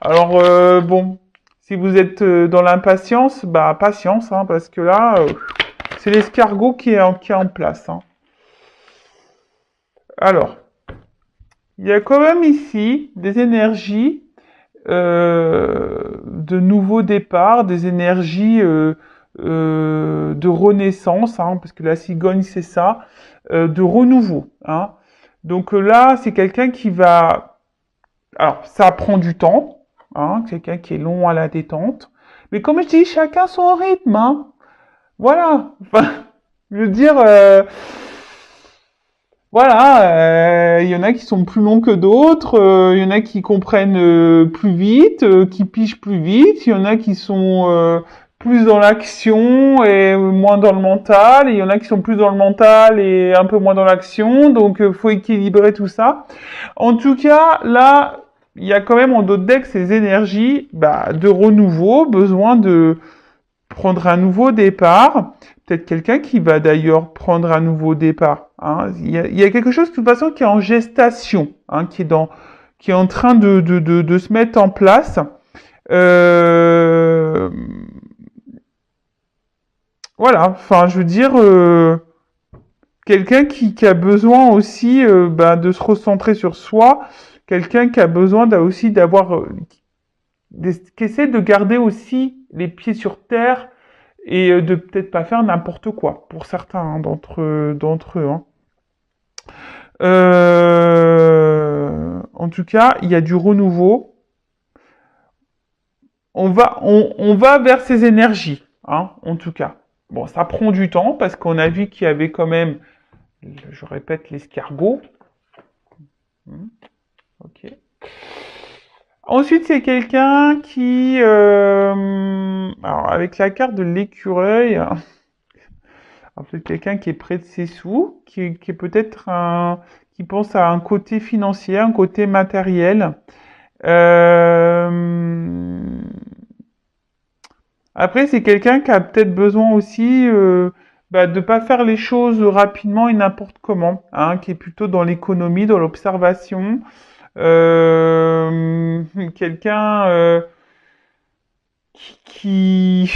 Alors, bon, si vous êtes dans l'impatience, bah patience, hein, parce que là, c'est l'escargot qui est en place. Hein. Alors, il y a quand même ici des énergies de nouveaux départs, des énergies de renaissance, hein, parce que la cigogne c'est ça, de renouveau. Hein. Donc là, c'est quelqu'un qui va... Alors, ça prend du temps, hein, quelqu'un qui est long à la détente, mais comme je dis, chacun son rythme. Hein. Voilà. Enfin, je veux dire... voilà, il y en a qui sont plus longs que d'autres, il y en a qui comprennent plus vite, qui pigent plus vite, il y en a qui sont plus dans l'action et moins dans le mental, et il y en a qui sont plus dans le mental et un peu moins dans l'action, donc faut équilibrer tout ça. En tout cas, là, il y a quand même en d'autres decks ces énergies de renouveau, besoin de prendre un nouveau départ. Peut-être quelqu'un qui va d'ailleurs prendre un nouveau départ. Hein. Il y a quelque chose de toute façon qui est en gestation, hein, qui est en train de se mettre en place. Voilà, enfin, je veux dire, quelqu'un qui a besoin aussi de se recentrer sur soi, quelqu'un qui a besoin aussi d'avoir, qui essaie de garder aussi les pieds sur terre et de peut-être pas faire n'importe quoi pour certains hein, d'entre eux. Hein. En tout cas, il y a du renouveau. On va vers ces énergies, hein, en tout cas. Bon, ça prend du temps parce qu'on a vu qu'il y avait quand même, je répète, l'escargot. Ok. Ensuite, c'est quelqu'un qui, alors avec la carte de l'écureuil, peut-être quelqu'un qui est près de ses sous, qui est peut-être qui pense à un côté financier, un côté matériel. Après, c'est quelqu'un qui a peut-être besoin aussi de pas faire les choses rapidement et n'importe comment, hein, qui est plutôt dans l'économie, dans l'observation. Quelqu'un qui...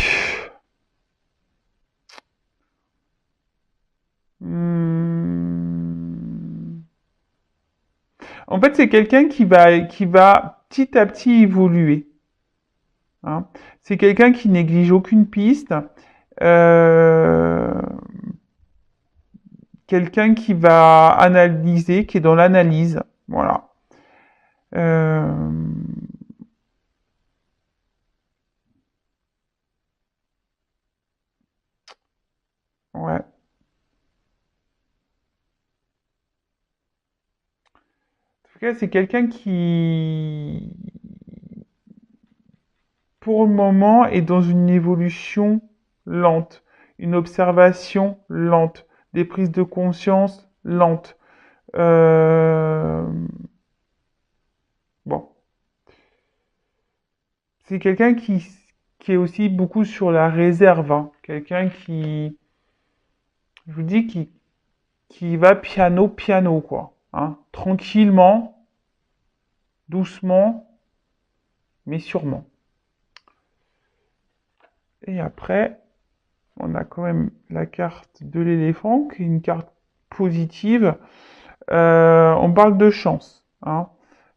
En fait, c'est quelqu'un qui va petit à petit évoluer. Hein. C'est quelqu'un qui néglige aucune piste. Euh, Quelqu'un qui va analyser, qui est dans l'analyse. Voilà. Ouais. En tout cas, c'est quelqu'un qui, pour le moment, est dans une évolution lente, une observation lente, des prises de conscience lentes. Bon. C'est quelqu'un qui est aussi beaucoup sur la réserve. Hein. Quelqu'un qui, je vous dis, qui va piano, piano, quoi. Hein. Tranquillement, doucement, mais sûrement. Et après, on a quand même la carte de l'éléphant, qui est une carte positive. On parle de chance. Hein.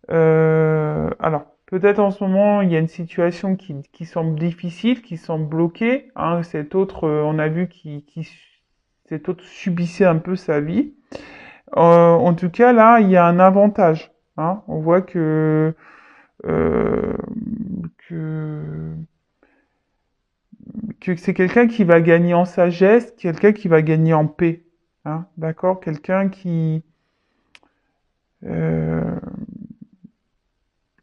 Alors, Peut-être en ce moment, il y a une situation qui semble difficile, qui semble bloquée. Hein. Cet autre, on a vu cet autre subissait un peu sa vie. En tout cas, là, il y a un avantage. Hein. On voit euh, que, que c'est quelqu'un qui va gagner en sagesse, quelqu'un qui va gagner en paix. Hein. D'accord? Quelqu'un euh,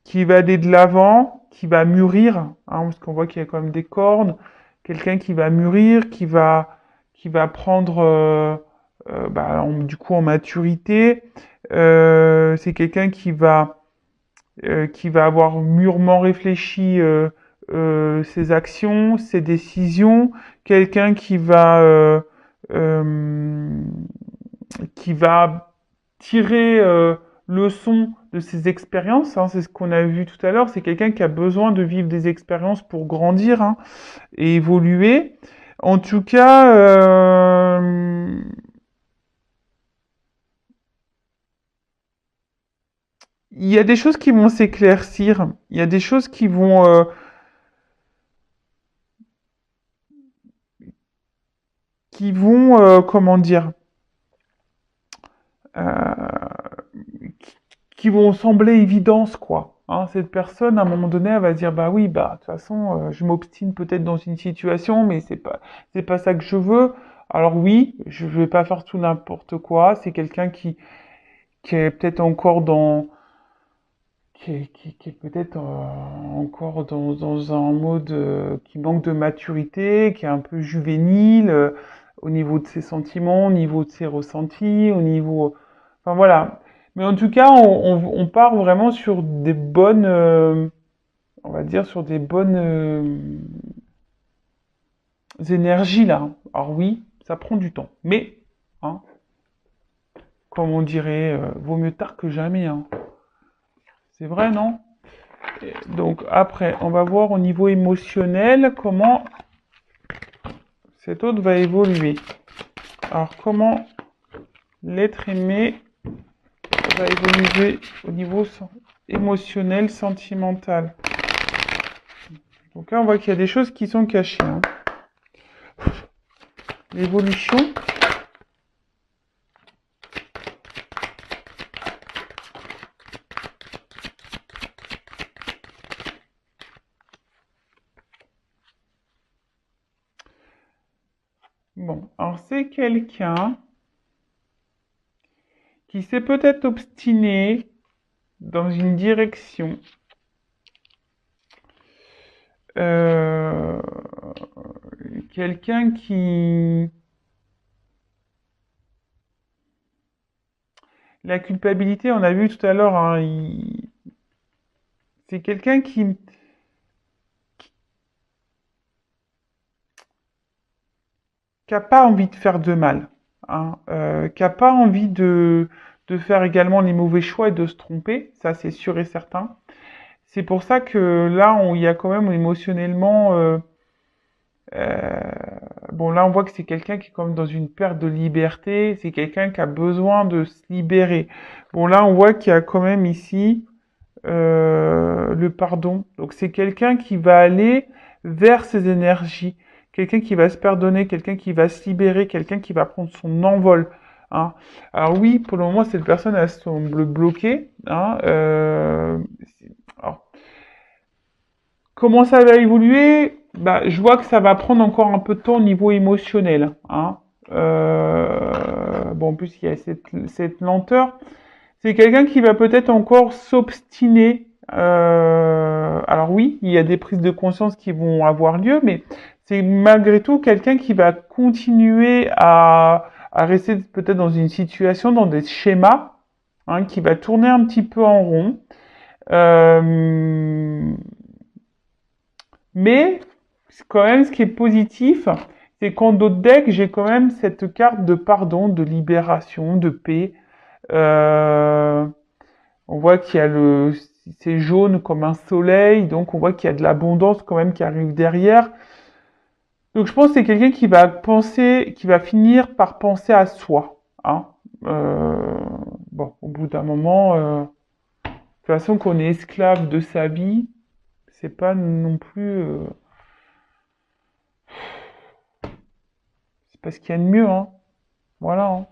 qui va aller de l'avant, qui va mûrir, hein, parce qu'on voit qu'il y a quand même des cordes, quelqu'un qui va mûrir, qui va prendre du coup en maturité. C'est quelqu'un qui va avoir mûrement réfléchi ses actions, ses décisions, quelqu'un euh, qui va tirer leçon de ses expériences. Hein, c'est ce qu'on a vu tout à l'heure. C'est quelqu'un qui a besoin de vivre des expériences pour grandir hein, et évoluer. En tout cas, il y a des choses qui vont s'éclaircir. Il y a des choses qui vont, comment dire, euh, qui vont sembler évidence, quoi. Hein, cette personne, à un moment donné, elle va dire, bah oui, bah de toute façon, je m'obstine peut-être dans une situation, mais c'est pas ça que je veux. Alors oui, je vais pas faire tout n'importe quoi. C'est quelqu'un qui est peut-être encore qui est peut-être encore dans un mode qui manque de maturité, qui est un peu juvénile au niveau de ses sentiments, au niveau de ses ressentis, au niveau... Enfin voilà. Mais en tout cas, on part vraiment sur des bonnes, on va dire, sur des bonnes énergies là. Alors oui, ça prend du temps. Mais, hein, comme on dirait, vaut mieux tard que jamais. Hein. C'est vrai, non? Donc après, on va voir au niveau émotionnel comment cet autre va évoluer. Alors comment l'être aimé va évoluer au niveau émotionnel, sentimental. Donc là, on voit qu'il y a des choses qui sont cachées. Hein. L'évolution. Bon, alors c'est quelqu'un qui s'est peut-être obstiné dans une direction. Euh, quelqu'un qui... La culpabilité, on a vu tout à l'heure, hein, c'est quelqu'un qui a pas envie de faire de mal, hein, qui a pas envie de faire également les mauvais choix et de se tromper, ça c'est sûr et certain. C'est pour ça que là, il y a quand même émotionnellement, euh, bon là on voit que c'est quelqu'un qui est quand même dans une perte de liberté, c'est quelqu'un qui a besoin de se libérer. Bon là on voit qu'il y a quand même ici le pardon. Donc c'est quelqu'un qui va aller vers ses énergies, quelqu'un qui va se pardonner, quelqu'un qui va se libérer, quelqu'un qui va prendre son envol. Hein. Alors oui, pour le moment, cette personne, elle semble bloquée. Hein, alors, comment ça va évoluer? Bah, je vois que ça va prendre encore un peu de temps au niveau émotionnel. Hein. Bon, en plus, il y a cette lenteur. C'est quelqu'un qui va peut-être encore s'obstiner. Alors oui, il y a des prises de conscience qui vont avoir lieu, mais c'est malgré tout quelqu'un qui va continuer à rester peut-être dans une situation, dans des schémas, hein, qui va tourner un petit peu en rond. Euh, mais quand même, ce qui est positif, c'est qu'en d'autres decks, j'ai quand même cette carte de pardon, de libération, de paix. Euh, on voit qu'il y a c'est jaune comme un soleil, donc on voit qu'il y a de l'abondance quand même qui arrive derrière. Donc je pense que c'est quelqu'un qui va penser, qui va finir par penser à soi. Hein. Euh, bon, au bout d'un moment, toute façon, qu'on est esclave de sa vie, c'est pas non plus... c'est pas ce qu'il y a de mieux, hein. Voilà, hein.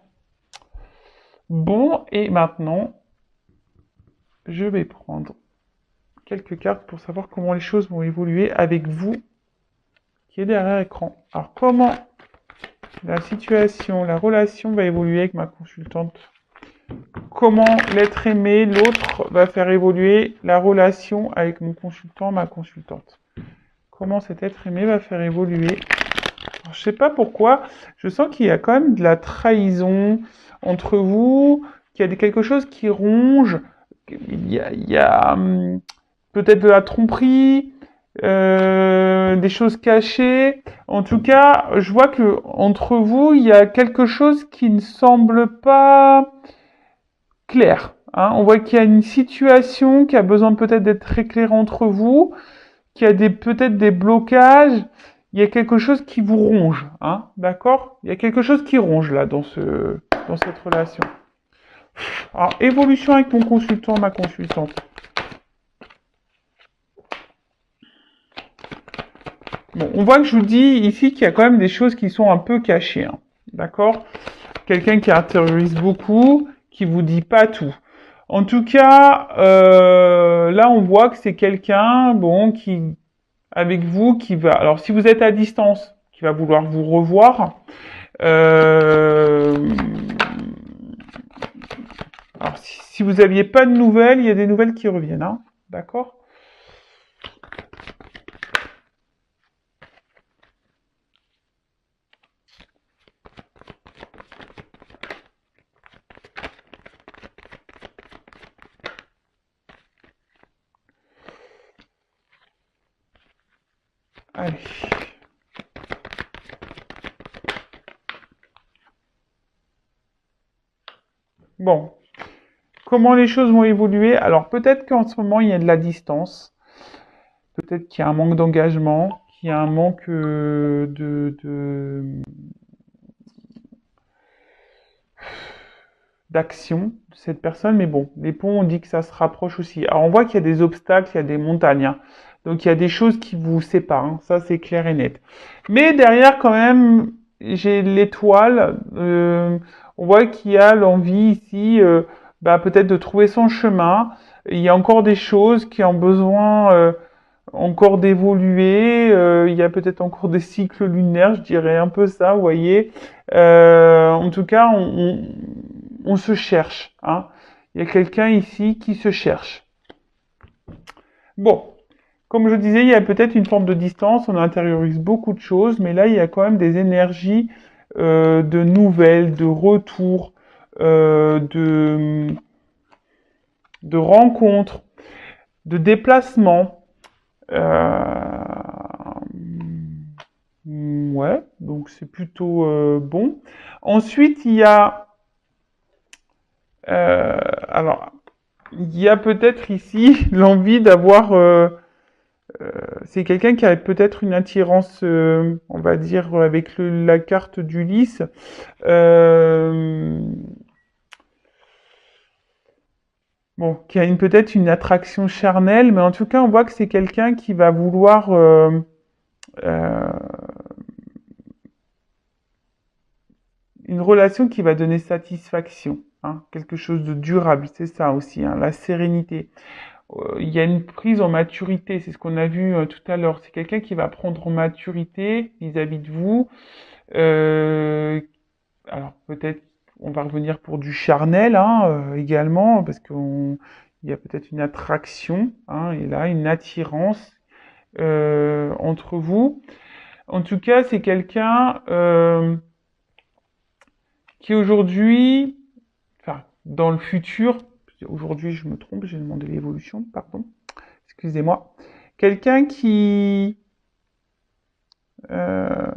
Bon, et maintenant, je vais prendre quelques cartes pour savoir comment les choses vont évoluer avec vous qui est derrière l'écran. Alors, comment la situation, la relation va évoluer avec ma consultante? Comment l'être aimé, l'autre, va faire évoluer la relation avec mon consultant, ma consultante? Comment cet être aimé va faire évoluer? Alors, je sais pas pourquoi, je sens qu'il y a quand même de la trahison entre vous, qu'il y a quelque chose qui ronge, il y a peut-être de la tromperie, des choses cachées. En tout cas, je vois que entre vous, il y a quelque chose qui ne semble pas clair. Hein. On voit qu'il y a une situation qui a besoin peut-être d'être éclairée entre vous, qu'il y a peut-être des blocages. Il y a quelque chose qui vous ronge, hein, d'accord? Il y a quelque chose qui ronge là dans cette relation. Alors, évolution avec mon consultant, ma consultante. Bon, on voit que je vous dis ici qu'il y a quand même des choses qui sont un peu cachées, hein, d'accord? Quelqu'un qui intériorise beaucoup, qui vous dit pas tout. En tout cas, là, on voit que c'est quelqu'un, bon, qui, avec vous, qui va... Alors, si vous êtes à distance, qui va vouloir vous revoir. Alors, si vous n'aviez pas de nouvelles, il y a des nouvelles qui reviennent, hein, d'accord? Allez. Bon. Comment les choses vont évoluer? Alors, peut-être qu'en ce moment, il y a de la distance. Peut-être qu'il y a un manque d'engagement, qu'il y a un manque d'action de cette personne. Mais bon, les ponts, on dit que ça se rapproche aussi. Alors, on voit qu'il y a des obstacles, il y a des montagnes. Hein. Donc, il y a des choses qui vous séparent. Hein. Ça, c'est clair et net. Mais derrière, quand même, j'ai l'étoile. On voit qu'il y a l'envie ici, peut-être de trouver son chemin. Il y a encore des choses qui ont besoin encore d'évoluer. Il y a peut-être encore des cycles lunaires, je dirais un peu ça, vous voyez. En tout cas, on se cherche. Hein. Il y a quelqu'un ici qui se cherche. Bon, comme je disais, il y a peut-être une forme de distance, on intériorise beaucoup de choses, mais là, il y a quand même des énergies de nouvelles, de retours, de rencontres, de déplacements. Ouais, donc c'est plutôt bon. Ensuite, il y a... alors, il y a peut-être ici l'envie d'avoir... c'est quelqu'un qui a peut-être une attirance, on va dire, avec la carte d'Ulysse. Bon, qui a peut-être une attraction charnelle, mais en tout cas, on voit que c'est quelqu'un qui va vouloir euh, une relation qui va donner satisfaction, hein, quelque chose de durable, c'est ça aussi, hein, la sérénité. Il y a une prise en maturité, c'est ce qu'on a vu tout à l'heure. C'est quelqu'un qui va prendre en maturité vis-à-vis de vous. Alors peut-être on va revenir pour du charnel hein, également, parce qu'il y a peut-être une attraction, hein, et là une attirance entre vous. En tout cas, c'est quelqu'un qui aujourd'hui, enfin dans le futur, aujourd'hui je me trompe, j'ai demandé l'évolution, pardon, excusez-moi, quelqu'un qui euh,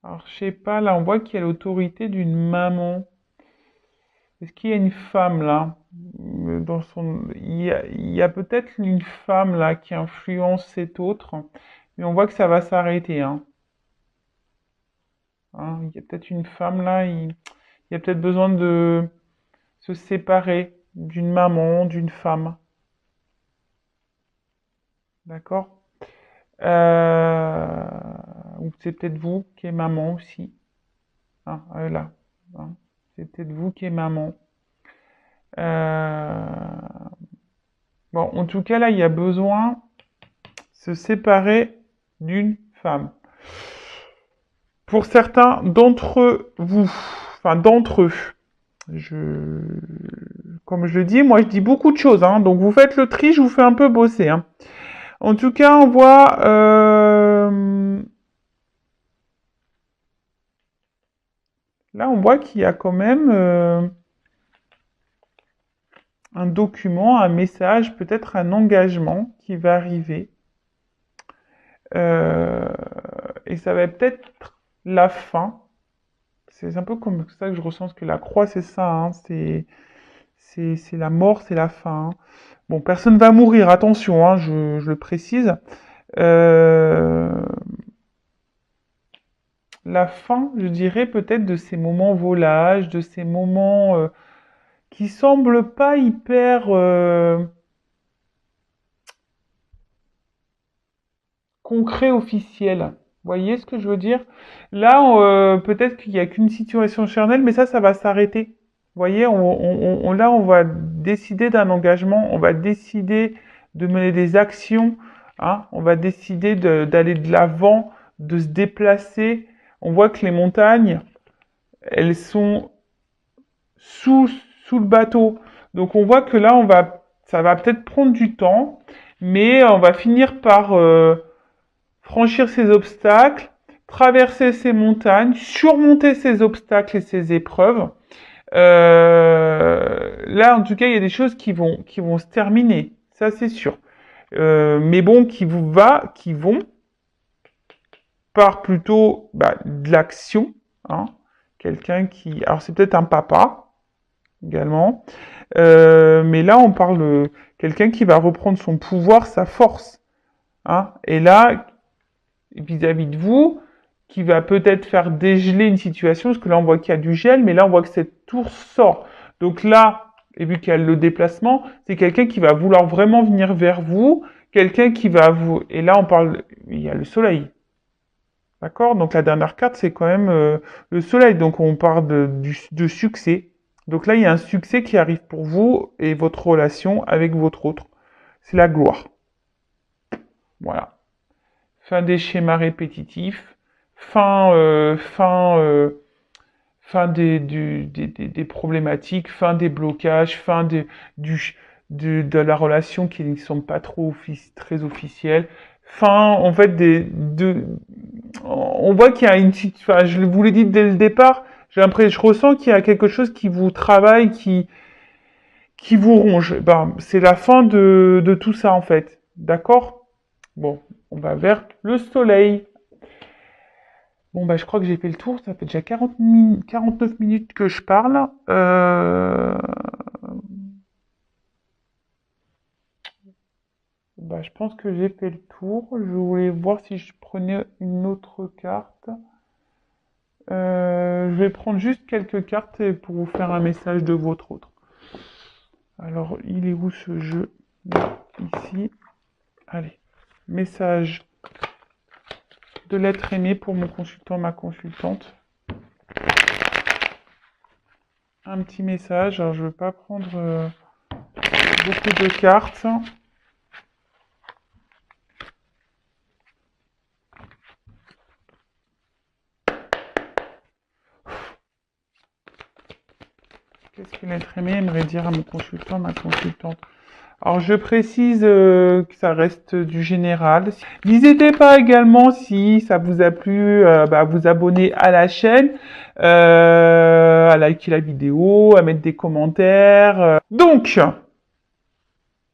alors je sais pas, là on voit qu'il y a l'autorité d'une maman. Est-ce qu'il y a une femme là dans son... il y a peut-être une femme là qui influence cet autre, mais on voit que ça va s'arrêter. Hein. hein. Il y a peut-être une femme là, il y a peut-être besoin de se séparer d'une maman, d'une femme. D'accord? Euh, ou c'est peut-être vous qui est maman aussi. Hein, là. Hein. C'est peut-être vous qui est maman. Euh, bon, en tout cas, là, il y a besoin de se séparer d'une femme. Pour certains d'entre vous, enfin d'entre eux, je, comme je le dis, moi je dis beaucoup de choses, hein, donc vous faites le tri, je vous fais un peu bosser. Hein. En tout cas, on voit là, on voit qu'il y a quand même un document, un message, peut-être un engagement qui va arriver. Euh, et ça va peut-être la fin. C'est un peu comme ça que je ressens que la croix, c'est ça. Hein, c'est la mort, c'est la fin. Hein. Bon, personne va mourir, attention, hein, je le précise. Euh, la fin, je dirais peut-être de ces moments volages, de ces moments qui semblent pas hyper concrets, officiels. Vous voyez ce que je veux dire? Là, peut-être qu'il n'y a qu'une situation charnelle, mais ça va s'arrêter. Vous voyez, là, on va décider d'un engagement, on va décider de mener des actions, hein, on va décider d'aller de l'avant, de se déplacer. On voit que les montagnes, elles sont sous, sous le bateau. Donc on voit que là, ça va peut-être prendre du temps, mais on va finir par franchir ces obstacles, traverser ces montagnes, surmonter ces obstacles et ces épreuves. Là, en tout cas, il y a des choses qui vont se terminer, ça c'est sûr. Mais bon, qui vont par plutôt de l'action. Hein. Quelqu'un qui, alors c'est peut-être un papa également, mais là on parle de quelqu'un qui va reprendre son pouvoir, sa force. Hein. Et là, vis-à-vis de vous, qui va peut-être faire dégeler une situation, parce que là on voit qu'il y a du gel, mais là on voit que cette tour sort. Donc là, et vu qu'il y a le déplacement, c'est quelqu'un qui va vouloir vraiment venir vers vous, quelqu'un qui va vous... Et là on parle, il y a le soleil. D'accord? Donc la dernière carte, c'est quand même le soleil. Donc on parle de succès. Donc là, il y a un succès qui arrive pour vous et votre relation avec votre autre. C'est la gloire. Voilà. Fin des schémas répétitifs. Fin des problématiques. Fin des blocages. Du, de la relation qui ne sont pas trop très officielles. Fin, en fait, on voit qu'il y a une, enfin, je vous l'ai dit dès le départ, je ressens qu'il y a quelque chose qui vous travaille, qui vous ronge. Ben, c'est la fin de tout ça, en fait. D'accord? Bon, on va vers le soleil. Bon, bah, je crois que j'ai fait le tour. Ça fait déjà 49 minutes que je parle. Bah, je pense que j'ai fait le tour. Je voulais voir si je prenais une autre carte. Je vais prendre juste quelques cartes pour vous faire un message de votre autre. Alors, il est où ce jeu? Là, ici. Allez. Message de l'être aimé pour mon consultant, ma consultante. Un petit message. Alors, je ne veux pas prendre beaucoup de cartes. Qu'est-ce que l'être aimé aimerait dire à mon consultant, ma consultante? Alors je précise que ça reste du général. N'hésitez pas également, si ça vous a plu, à vous abonner à la chaîne, à liker la vidéo, à mettre des commentaires. Donc,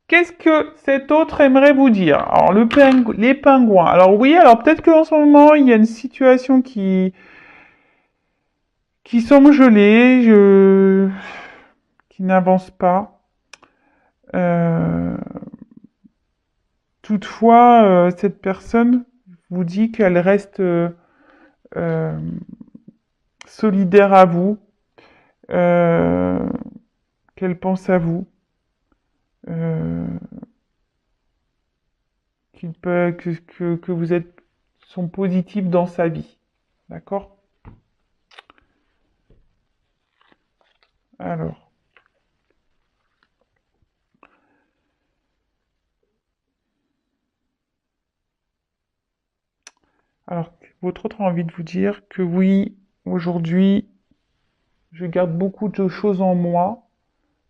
qu'est-ce que cet autre aimerait vous dire? Alors les pingouins. Alors oui, alors peut-être qu'en ce moment il y a une situation qui semble gelée, qui n'avance pas. Toutefois, cette personne vous dit qu'elle reste solidaire à vous, euh, qu'elle pense à vous, euh, que vous êtes sont positifs dans sa vie. D'accord? Alors, alors, votre autre a envie de vous dire que oui, aujourd'hui, je garde beaucoup de choses en moi,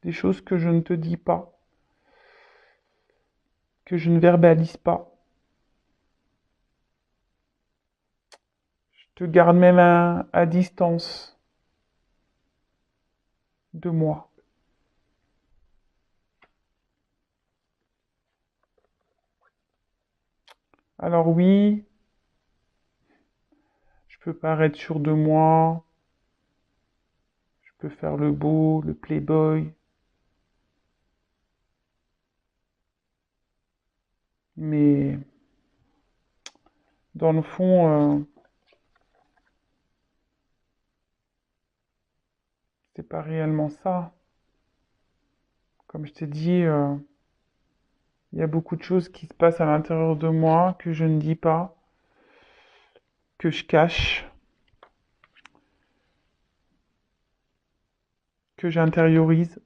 des choses que je ne te dis pas, que je ne verbalise pas. Je te garde même à distance de moi. Alors oui, je peux paraître sûr de moi, je peux faire le beau, le playboy, mais dans le fond, c'est pas réellement ça. Comme je t'ai dit, il y a beaucoup de choses qui se passent à l'intérieur de moi que je ne dis pas, que je cache, que j'intériorise.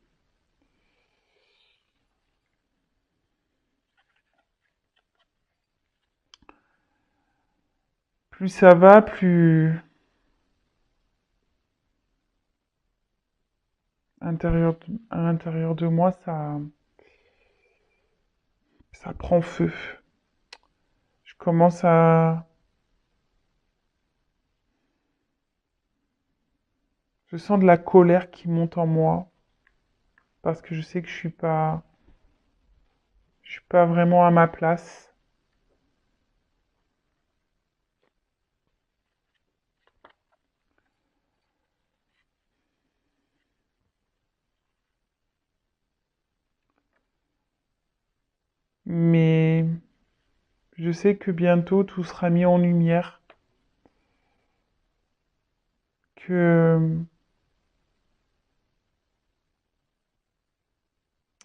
Plus ça va, plus à l'intérieur de moi, ça prend feu. Je commence à... Je sens de la colère qui monte en moi parce que je sais que je suis pas vraiment à ma place. Mais je sais que bientôt tout sera mis en lumière, que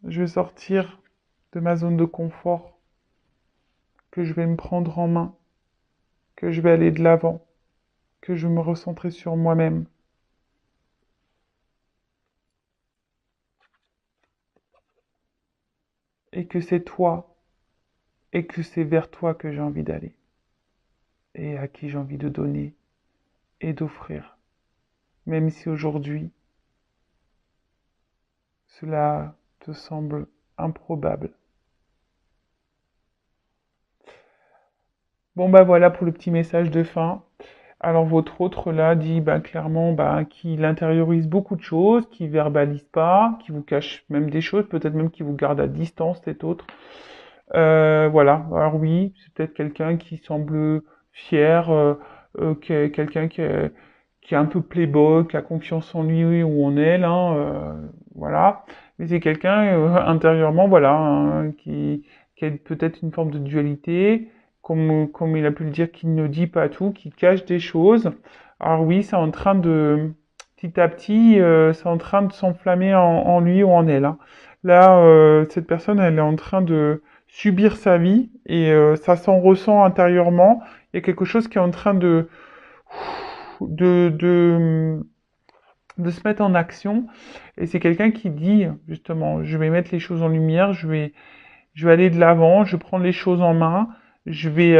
je vais sortir de ma zone de confort, que je vais me prendre en main, que je vais aller de l'avant, que je vais me recentrer sur moi-même et que c'est toi et que c'est vers toi que j'ai envie d'aller et à qui j'ai envie de donner et d'offrir. Même si aujourd'hui cela te semble improbable. Bon bah voilà pour le petit message de fin. Alors votre autre là dit bah, clairement bah, qu'il intériorise beaucoup de choses, qu'il verbalise pas, qu'il vous cache même des choses, peut-être même qu'il vous garde à distance cet autre. Voilà, alors oui, c'est peut-être quelqu'un qui semble fier, quelqu'un qui est un peu playboy, qui a confiance en lui ou en elle, hein, voilà. Mais c'est quelqu'un intérieurement, voilà, hein, qui a peut-être une forme de dualité, comme il a pu le dire, qui ne dit pas tout, qui cache des choses. Alors oui, c'est en train de, petit à petit, c'est en train de s'enflammer en lui ou en elle, hein. Là, cette personne, elle est en train de subir sa vie et ça s'en ressent intérieurement. Il y a quelque chose qui est en train de, de, de se mettre en action et c'est quelqu'un qui dit justement, je vais mettre les choses en lumière, je vais aller de l'avant, je vais prendre les choses en main, je vais,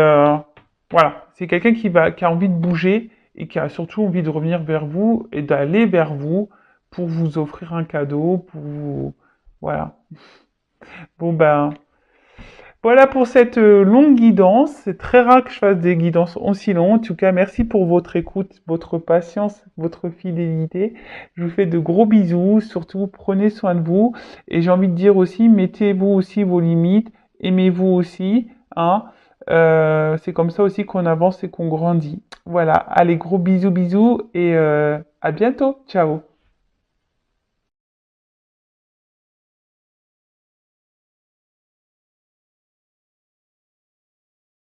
voilà, c'est quelqu'un qui a envie de bouger et qui a surtout envie de revenir vers vous et d'aller vers vous pour vous offrir un cadeau, pour vous, voilà. Bon ben, voilà pour cette longue guidance. C'est très rare que je fasse des guidances aussi longues. En tout cas, merci pour votre écoute, votre patience, votre fidélité. Je vous fais de gros bisous. Surtout, prenez soin de vous. Et j'ai envie de dire aussi, mettez-vous aussi vos limites. Aimez-vous aussi. Hein. C'est comme ça aussi qu'on avance et qu'on grandit. Voilà. Allez, gros bisous, bisous. Et à bientôt. Ciao.